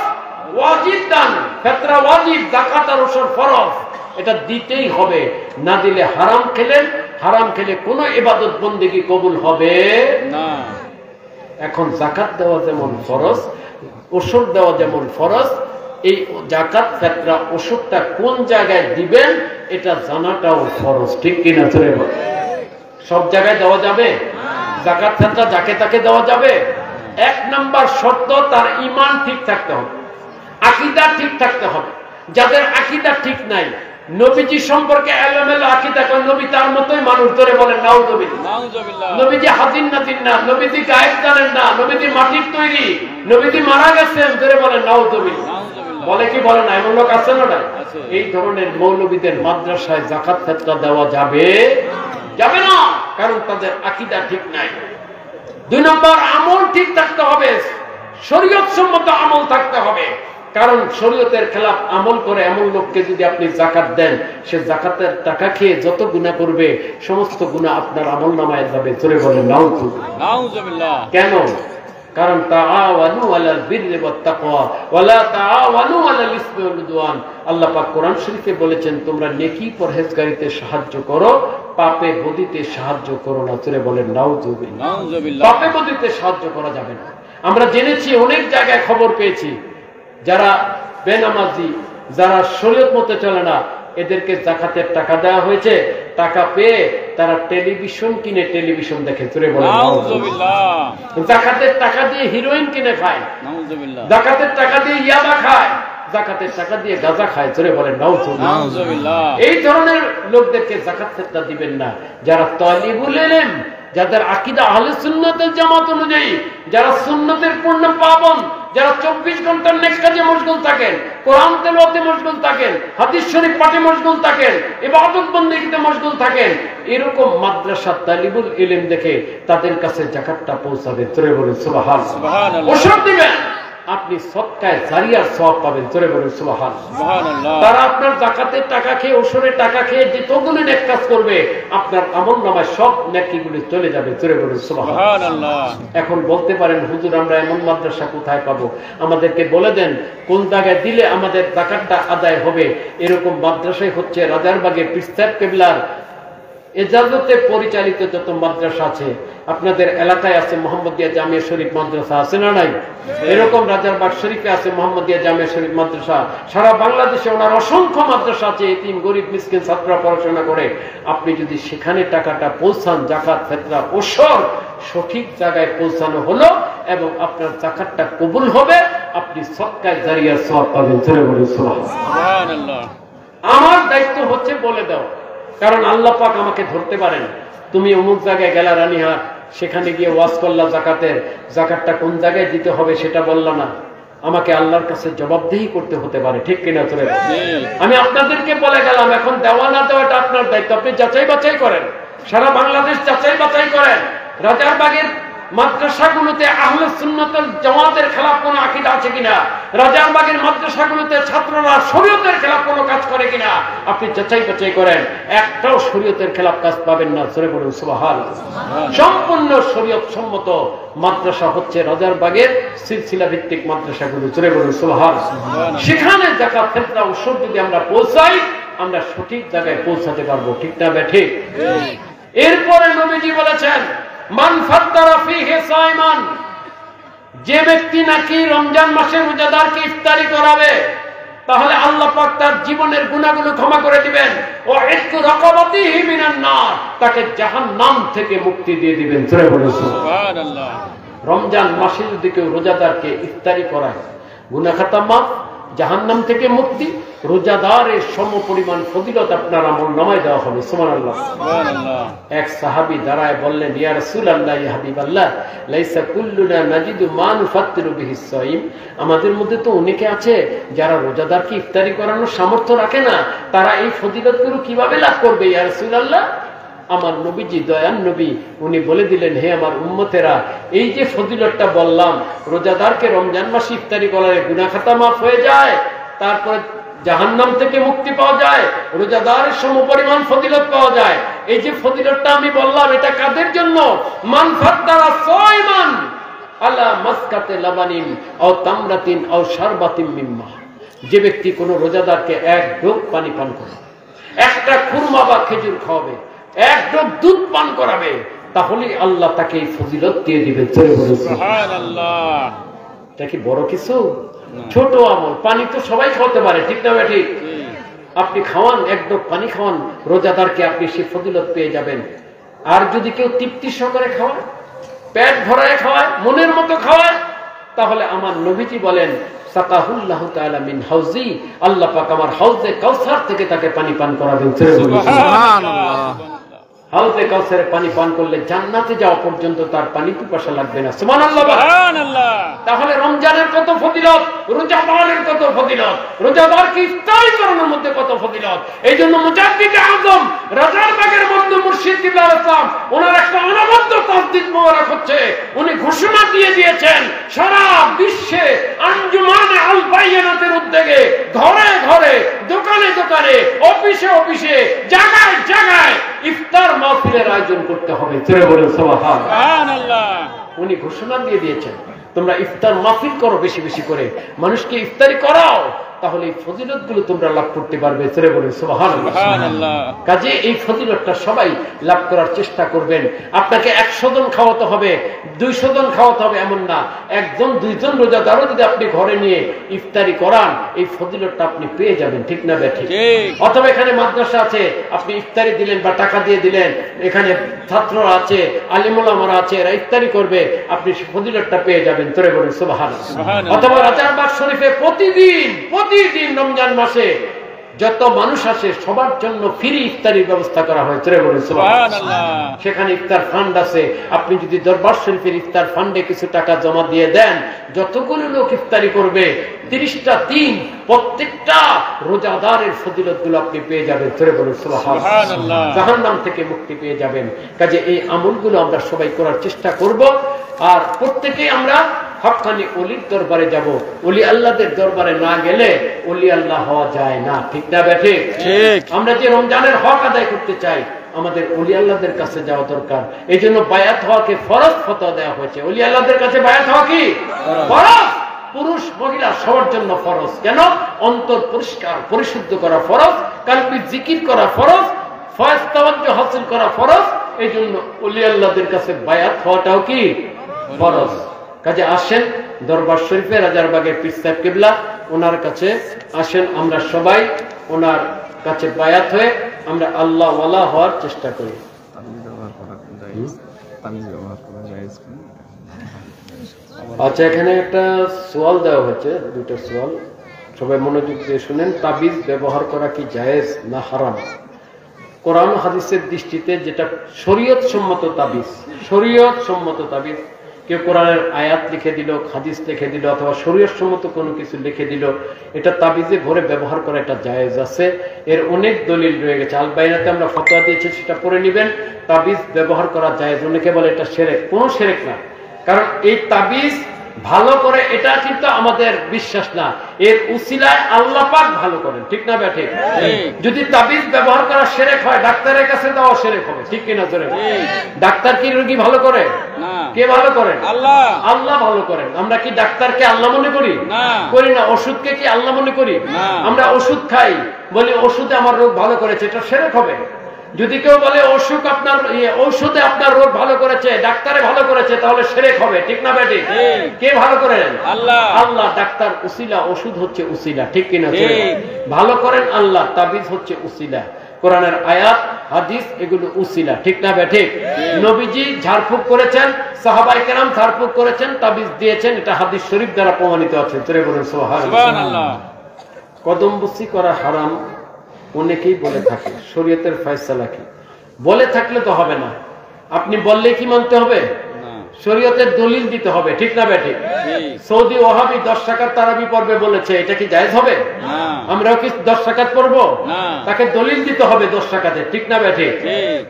ওয়াজিব দান? ফিতরা ওয়াজিব, যাকাত আর ওশর ফরজ। এটা দিতেই হবে, না দিলে হারাম খেলেন। হারাম খেলে কোনো ইবাদত বন্দেগী কবুল হবে না। এখন যাকাত দেওয়া যেমন ফরজ, ওশর দেওয়া যেমন ফরজ, এই যাকাত, ফিতরা, ওশরটা কোন জায়গায় দিবেন এটা জানাটাও ফরজ। ঠিক কিনা? ধরে বল। সব জায়গায় দেওয়া যাবে? যাকাত ফিতরা যাকে তাকে দেওয়া যাবে? 1 নাম্বার শর্ত, তার ঈমান ঠিক থাকতে হবে, আকীদা ঠিক থাকতে হবে। যাদের আকীদা ঠিক নাই, নবীজি সম্পর্কে এলোমেলো আকীদা করে, নবী তার মতোই মানুষ। ধরে বলেন নাউযুবিল্লাহ। নবীজি হাজির নাজির না, নবীজি গায়েব জানেন না, নবীজি মাটির তৈরি, নবীজি মারা গেছেন। ধরে বলেন নাউযুবিল্লাহ। বলে কি বলে না? এমন লোক আছে না? এই ধরনের মৌলবীদের মাদ্রাসায় যাকাত ফিতরা দেওয়া যাবে যাবে না, কারণ তাদের আকীদা ঠিক নাই। 2 নম্বর, আমল ঠিক থাকতে হবে, শরীয়ত সম্মত আমল থাকতে হবে। কারণ শরীয়তের খেলাফ আমল করে এমন লোককে যদি আপনি যাকাত দেন, সে যাকাতের টাকা খেয়ে যত গুনাহ করবে সমস্ত গুনাহ আপনার আমলনামায় যাবে। জোরে বলেন নাউযুবিল্লাহ। কেন? কারণ তাআওয়ানু আলাল বিররি ওয়াত তাকওয়া ওয়া লা তাআওয়ানু আলাল ইসমি ওয়াল উদওয়ান। আল্লাহ পাক কোরআন শরীফে বলেছেন, তোমরা নেকি পরহেজগারিতে সাহায্য করো, পাপে বদিতে সাহায্য করো না। জোরে বলেন নাউযুবিল্লাহ। পাপে বদিতে সাহায্য করা যাবে না। আমরা জেনেছি, অনেক জায়গায় খবর পেয়েছি, যারা বেনামাজি, যারা শরীয়ত মতে চলে না, এদেরকে যাকাতের টাকা দেওয়া হয়েছে, টাকা পেয়ে তারা টেলিভিশন কিনে টেলিভিশন দেখে। জোরে বলেন নাউযুবিল্লাহ। যাকাতের টাকা দিয়ে হিরোইন কিনে খায়, নাউযুবিল্লাহ। যাকাতের টাকা দিয়ে ইয়াবা খায়, যাকাতের টাকা দিয়ে গাঁজা খায়। জোরে বলেন নাউযুবিল্লাহ। এই ধরনের লোকদেরকে যাকাত ফেতরা দিবেন না। যারা তালিবুল ইলম, যাদের আকীদা আহলে সুন্নাতের জামাত অনুযায়ী, যারা সুন্নতের পূর্ণ পাবন, যারা 24 ঘন্টা নেক কাজে মশগুল থাকেন, কোরআন তেলাওয়াতে মশগুল থাকেন, হাদিস শরীফ পাঠে মশগুল থাকেন, ইবাদত বন্দেগীতে মশগুল থাকেন, এরকম মাদ্রাসা তালিবুল ইলম দেখে তাদের কাছে যাকাতটা পৌঁছাবে। জোরে বলেন সুবহানাল্লাহ। ওসব দিবেন, আপনি সদকায়ে জারিয়ার সওয়াব পাবেন। জোরে বলেন সুবহানাল্লাহ। তারা আপনার যাকাতের টাকা খেয়ে, ওসরের টাকা খেয়ে যে তগুলো নেক কাজ করবে, আপনার আমলনামায় সব নেকিগুলো চলে যাবে। জোরে বলেন সুবহানাল্লাহ। এখন বলতে পারেন, হুজুর আমরা এমন মাদ্রাসা কোথায় পাবো? আমাদেরকে বলে দেন কোন জায়গায় দিলে আমাদের যাকাতটা আদায় হবে। এরকম মাদ্রাসাই হচ্ছে রাজারবাগে পীর সাহেব কিবলার এজাজতে পরিচালিত যত মাদ্রাসা আছে। আপনাদের এলাকায় আছে মোহাম্মদিয়া জামিয়া শরীফ মাদ্রাসা, আছে না নাই? এরকম রাজারবাগ শরীফে আছে মোহাম্মদিয়া জামিয়া শরীফ মাদ্রাসা। সারা বাংলাদেশে ওনার অসংখ্য মাদ্রাসা আছে, এতিম গরিব মিসকিন ছাত্ররা পড়াশোনা করে। আপনি যদি সেখানে টাকাটা পৌঁছান, যাকাত ফিতরা ওসর সঠিক জায়গায় পৌঁছানো হলো এবং আপনার যাকাতটা কবুল হবে, আপনি সদকায়ে জারিয়ার সওয়াব পাবেন। জোরে বলেন সুবহানাল্লাহ। আমার দায়িত্ব হচ্ছে বলে দাও, কারণ আল্লাহ পাক আমাকে ধরতে পারেন। তুমি অমুক জায়গায় গেলা রানীহাট, সেখানে গিয়ে ওয়াজ করলা যাকাতের, যাকাতটা কোন জায়গায় দিতে হবে সেটা বললা না, আমাকে আল্লাহর কাছে জবাবদিহি করতে হতে পারে। ঠিক কিনা? চলে আমি আপনাদেরকে বলে গেলাম, এখন দেওয়া না দেওয়াটা আপনার দায়িত্ব। আপনি যাচাই বাছাই করেন, সারা বাংলাদেশ যাচাই বাছাই করেন। রাজারবাগের মাদ্রাসাগুলোতে আহলে সুন্নাতের জামাতের খেলাফ কোনো আকীদা আছে কিনা, রাজারবাগের মাদ্রাসাগুলোতে ছাত্ররা শরীয়তের খেলাফ কোনো কাজ করে কিনা, আপনি যাচাই বাছাই করেন। একটাও শরীয়তের খেলাফ কাজ পাবেন না। জোরে বলুন সুবহানাল্লাহ। সম্পূর্ণ শরীয়ত সম্মত মাদ্রাসা হচ্ছে রাজারবাগের সিলসিলা ভিত্তিক মাদ্রাসাগুলো। জোরে বলুন সুবহানাল্লাহ। সেখানে যাকাত ফিতরা ওসব যদি আমরা পৌঁছাই, আমরা সঠিক জায়গায় পৌঁছাতে পারবো। ঠিক না ঠিক? এরপরে নবীজি বলেছেন, মান ফাত্তারা ফিহি সাইমান, যে ব্যক্তি নাকি রমজান মাসে রোজাদারকে ইফতারি করাবে, তাহলে আল্লাহ পাক তার জীবনের গুনাহগুলো ক্ষমা করে দিবেন। ও ইতকু রাকাবাতিহি মিনান নার, তাকে জাহান্নাম থেকে মুক্তি দিয়ে দিবেন। জোরে বলুন সুবহানাল্লাহ। রমজান মাসে যদি কেউ রোজাদারকে ইফতারি করায়, গুনাহ খাতা মাফ, জাহান্নাম থেকে মুক্তি, রোজাদারের সমপরিমাণ ফজিলত আপনার আমলনামায় দেওয়া হবে। সুবহানাল্লাহ। এক সাহাবী দাঁড়ায় বললেন, ইয়া রাসূলুল্লাহ, ইয়া হাবিবাল্লাহ, লাইসা কুল্লুনা নাজিদু মা নুফাত্তিরু বিহি সাইম, আমাদের মধ্যে তো অনেকে আছে যারা রোজাদারকে ইফতারি করানোর সামর্থ্য রাখে না, তারা এই ফজিলতগুলো কিভাবে লাভ করবে? ইয়া রাসূলুল্লাহ, আমার নবীজি দয়ান নবী, উনি বলে দিলেন, হে আমার উম্মতেরা, এই যে ফজিলতটা বললাম, রোজাদারকে রমজান মাসে ইফতারি করালে গুনাহ খাতা মাফ হয়ে যায়, তারপরে জাহান্নাম থেকে মুক্তি পাওয়া যায়, রোজাদারের সমপরিমাণ ফজিলত পাওয়া যায়। এই যে ফজিলতটা আমি বললাম, এটা কাদের জন্য? মান ফাত্তারা সাইমান আলা মাসকাতে লাবানিন আও তামরাতিন আও শারবাতিন মিম্মা, যে ব্যক্তি কোনো রোজাদারকে এক ঢোক পানি পান করে, একটা খুরমা বা খেজুর খাওয়াবে, এক ঢোক দুধ পান করাবে, তাহলে আল্লাহ তাকে এই ফজিলত দিয়ে দিবে। সুবহানাল্লাহ। এটা কি বড় কিছু? ছোট আমল। পানি তো সবাই খাওয়াতে পারে। ঠিক না ঠিক? আপনি খাওয়ান, এক ঢোক পানি খাওয়ান রোজাদারকে, আপনি সেই ফজিলত পেয়ে যাবেন। আর যদি কেউ তৃপ্তি সহকারে খাওয়ায়, পেট ভরায় খাওয়ায়, মনের মতো খাওয়ায়, তাহলে আমার নবীজি বলেন, সাকাহুল্লাহু তাআলা মিন হাউজি, আল্লাহ পাক আমার হাউজে কাউসার থেকে তাকে পানি পান করাবেন। সুবহানাল্লাহ। হাউজে কাউসারে পানি পান করলে জান্নাতে যাওয়া পর্যন্ত তার পানি পিপাসা লাগবে না। সুবহানাল্লাহ। সুবহানাল্লাহ। তাহলে রমজানের কত ফজিলত, রোজাদারের কত ফজিলত, রোজাদারকে ইফতারি করানোর মধ্যে কত ফজিলত। এই জন্য মুজাদ্দিদ আযম রাজারবাগের মধ্যে মুর্শিদ কিবলা ইসলাম, ওনার একটা অনবদ্য তাসদিদ মোবারক হচ্ছে, উনি ঘোষণা দিয়ে দিয়েছেন সারা বিশ্বে আঞ্জুমানে আল বাইয়ানাতের উদ্যোগে ঘরে ঘরে দোকানে দোকানে অফিসে অফিসে জায়গায় জায়গায় ইফতার মাহফিলের আয়োজন করতে হবে। জোরে বলেন সুবহানাল্লাহ। উনি ঘোষণা দিয়ে দিয়েছেন তোমরা ইফতার মাহফিল করো, বেশি বেশি করে মানুষকে ইফতারি করাও, তাহলে এই ফজিলতগুলো তোমরা লাভ করতে পারবে। জোরে বলেন সুবহানাল্লাহ। কাজে এই ফজিলতটা সবাই লাভ করার চেষ্টা করবেন। আপনাকে 100 জন খাওয়াতে হবে, 200 জন খাওয়াতে হবে এমন না, 1 জন 2 জন রোজাদারও যদি আপনি ঘরে নিয়ে ইফতারি করান এই ফজিলতটা আপনি পেয়ে যাবেন। ঠিক না বেঠিক? অথবা এখানে মাদ্রাসা আছে, আপনি ইফতারি দিলেন বা টাকা দিয়ে দিলেন, এখানে ছাত্ররা আছে, আলিম ওলামারা আছে, এরা ইফতারি করবে, আপনি ফজিলতটা পেয়ে যাবেন। জোরে বলেন সুবহানাল্লাহ। অথবা রাজারবাগ শরীফে প্রতিদিন রমজান মাসে যত মানুষ আসে সবার জন্য ফ্রি ইফতারির ব্যবস্থা করা হয়। জোরে বলেন সুবহানাল্লাহ। সেখানে ইফতার ফান্ড আছে, আপনি যদি দরবার শরীফের ইফতার ফান্ডে কিছু টাকা জমা দিয়ে দেন, যতগুলো লোক ইফতারি করবে 30টা দিন প্রত্যেকটা রোজাদারের ফজিলতগুলো আপনি পেয়ে যাবেন। জোরে বলেন সুবহানাল্লাহ। জাহান্নাম থেকে মুক্তি পেয়ে যাবেন। কাজে এই আমলগুলো আমরা সবাই করার চেষ্টা করব। আর প্রত্যেকেই আমরা হক্কানি ওলির দরবারে যাব। ওলি আল্লাহদের দরবারে না গেলে ওলি আল্লাহ হওয়া যায় না। ঠিক না বেঠিক? ঠিক। আমরা যে রমজানের হক আদায় করতে চাই আমাদের ওলি আল্লাহদের কাছে যাওয়া দরকার। এই জন্য বায়াত হওয়াকে ফরজ ফতোয়া দেওয়া হয়েছে। ওলি আল্লাহদের কাছে বায়াত হওয়া কি ফরজ? পুরুষ মহিলা সবার জন্য ফরজ। কেন? অন্তর পরিষ্কার পরিশুদ্ধ করা ফরজ, কালবি জিকির করা ফরজ, ফয়েজ তাওয়াজ্জুহ হাসিল করা ফরজ। এই জন্য ওলি আল্লাহদের কাছে বায়াত হওয়াটাও কি ফরজ। কাজে আসেন দরবার শরীফে রাজারবাগের পীর সাহেব কিবলা ওনার কাছে আসেন, আমরা সবাই ওনার কাছে বায়াত হয়ে আমরা আল্লাহ ওয়ালা হওয়ার চেষ্টা করি। আচ্ছা, এখানে একটা সওয়াল দেওয়া হয়েছে, 2টা সওয়াল, সবাই মনোযোগ দিয়ে শুনেন। তাবিজ ব্যবহার করা কি জায়েজ না হারাম? কোরআন হাদিসের দৃষ্টিতে যেটা শরীয়ত সম্মত তাবিজ, শরীয়ত সম্মত তাবিজ, কেউ কোরআনের আয়াত লিখে দিল, হাদিস লিখে দিল, অথবা শরীয়ত সম্মত কোনো কিছু লিখে দিল, এটা তাবিজে ভরে ব্যবহার করা এটা জায়েজ আছে। এর অনেক দলিল রয়ে গেছে। আল বাইনাতে আমরা ফতোয়া দিয়েছি, সেটা পড়ে নেবেন। তাবিজ ব্যবহার করা জায়েজ। অনেকে বলে এটা শিরক, কোনো শিরক না। কারণ এই তাবিজ ভালো করে এটা কিন্তু আমাদের বিশ্বাস না, এর উসিলায় আল্লাহ পাক ভালো করেন। ঠিক না বেঠিক? যদি তাবিজ ব্যবহার করা শিরক হয়, ডাক্তারের কাছে যাওয়া শিরক হবে। ঠিক কিনা? জোরে। ডাক্তার কি রোগী ভালো করে? কে ভালো করেন? আল্লাহ। আল্লাহ ভালো করেন। আমরা কি ডাক্তারকে আল্লাহ মনে করি? করি না। ওষুধকে কি আল্লাহ মনে করি? আমরা ওষুধ খাই, বলি ওষুধে আমার রোগ ভালো করেছে, এটা শিরক হবে। যদি কেউ বলে অসুখ আপনার ঔষধে আপনার রোগ ভালো করেছে, ডাক্তারে ভালো করেছে, তাহলে শিরক হবে। ঠিক না বেটি? কে ভালো করেন? আল্লাহ। আল্লাহ। ডাক্তার উসিলা, ওষুধ হচ্ছে উসিলা। ঠিক কিনা? ভালো করেন আল্লাহ, তাবিজ হচ্ছে উসিলা। কোরআনের আয়াত হাদিস এগুলো উসিলা। ঠিক না বেঠিক? নবীজি ঝাড়ফুঁক করেছেন, সাহাবায়ে কেরাম ঝাড়ফুঁক করেছেন, তাবিজ দিয়েছেন, এটা হাদিস শরীফ দ্বারা প্রমাণিত আছে। জোরে বলুন সুবহানাল্লাহ। কদম বসি করা হারাম অনেকেই বলে থাকে, শরীয়তের ফয়সালা কি? বলে থাকলে তো হবে না, আপনি বললে কি মানতে হবে? শরীয়তের দলিল দিতে হবে। ঠিক না বেঠিক? সৌদি ওয়াহাবি 10 রাকাত তারাবি পড়বে বলেছে, এটা কি জায়েজ হবে? আমরাও কি 10 রাকাত পড়বো? তাকে দলিল দিতে হবে 10 রাকাতের। ঠিক না বেঠিক?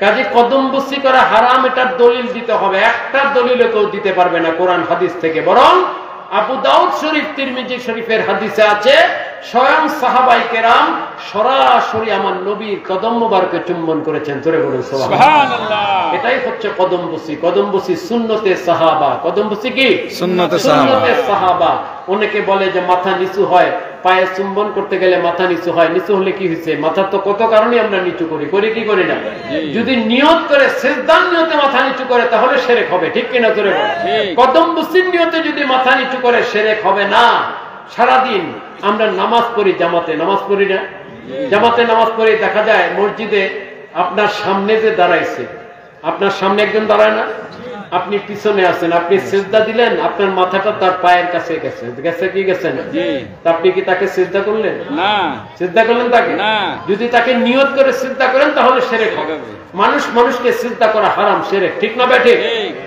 কাজে কদম বসি করা হারাম, এটার দলিল দিতে হবে। একটা দলিলও কেউ দিতে পারবে না কোরআন হাদিস থেকে। বরং আবু দাউদ শরীফ, তিরমিজি শরীফের হাদিসে আছে স্বয়ং সাহাবায়ে কেরাম সরাসরি আমার নবীর কদম মোবারকে চুম্বন করেছেন। জোরে বলুন সুবহানাল্লাহ। এটাই হচ্ছে কদম বসি। কদম বসি সুন্নতে সাহাবা। কদম বসি কি? সুন্নতে সাহাবা। অনেকে বলে যে মাথা নিচু হয়, পায়ে চুম্বন করতে গেলে মাথা নিচু হয়। নিচু হলে কি হয়েছে? মাথা তো কত কারণে আমরা নিচু করি, করি কি করি না? যদি নিয়ত করে সিজদার নিয়তে মাথা নিচু করে তাহলে শিরক হবে। ঠিক কিনা? জোরে বলুন। কদম বসির নিয়তে যদি মাথা নিচু করে শিরক হবে না। সারাদিন আমরা নামাজ পড়ি, জামাতে নামাজ পড়ি না? জামাতে নামাজ পড়ি, দেখা যায় মসজিদে আপনার সামনে যে দাঁড়াইছে, আপনার সামনে একজন দাঁড়ায় না, আপনি পিছনে আছেন, আপনি সিজদা দিলেন, আপনার মাথাটা তার পায়ের কাছে গেছে, গেছে কি গেছে না? আপনি কি তাকে সিজদা করলেন? না। সিজদা করলেন তাকে? না। যদি তাকে নিয়ত করে সিজদা করেন তাহলে শিরক হবে। মানুষকে সিজদা করা হারাম, শিরক। ঠিক না বেঠিক?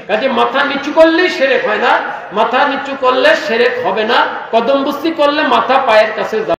কাজে মাথা নিচু করলেই শিরক হয় না, মাথা নিচু করলে শিরক হবে না। কদম বসি করলে মাথা পায়ের কাছে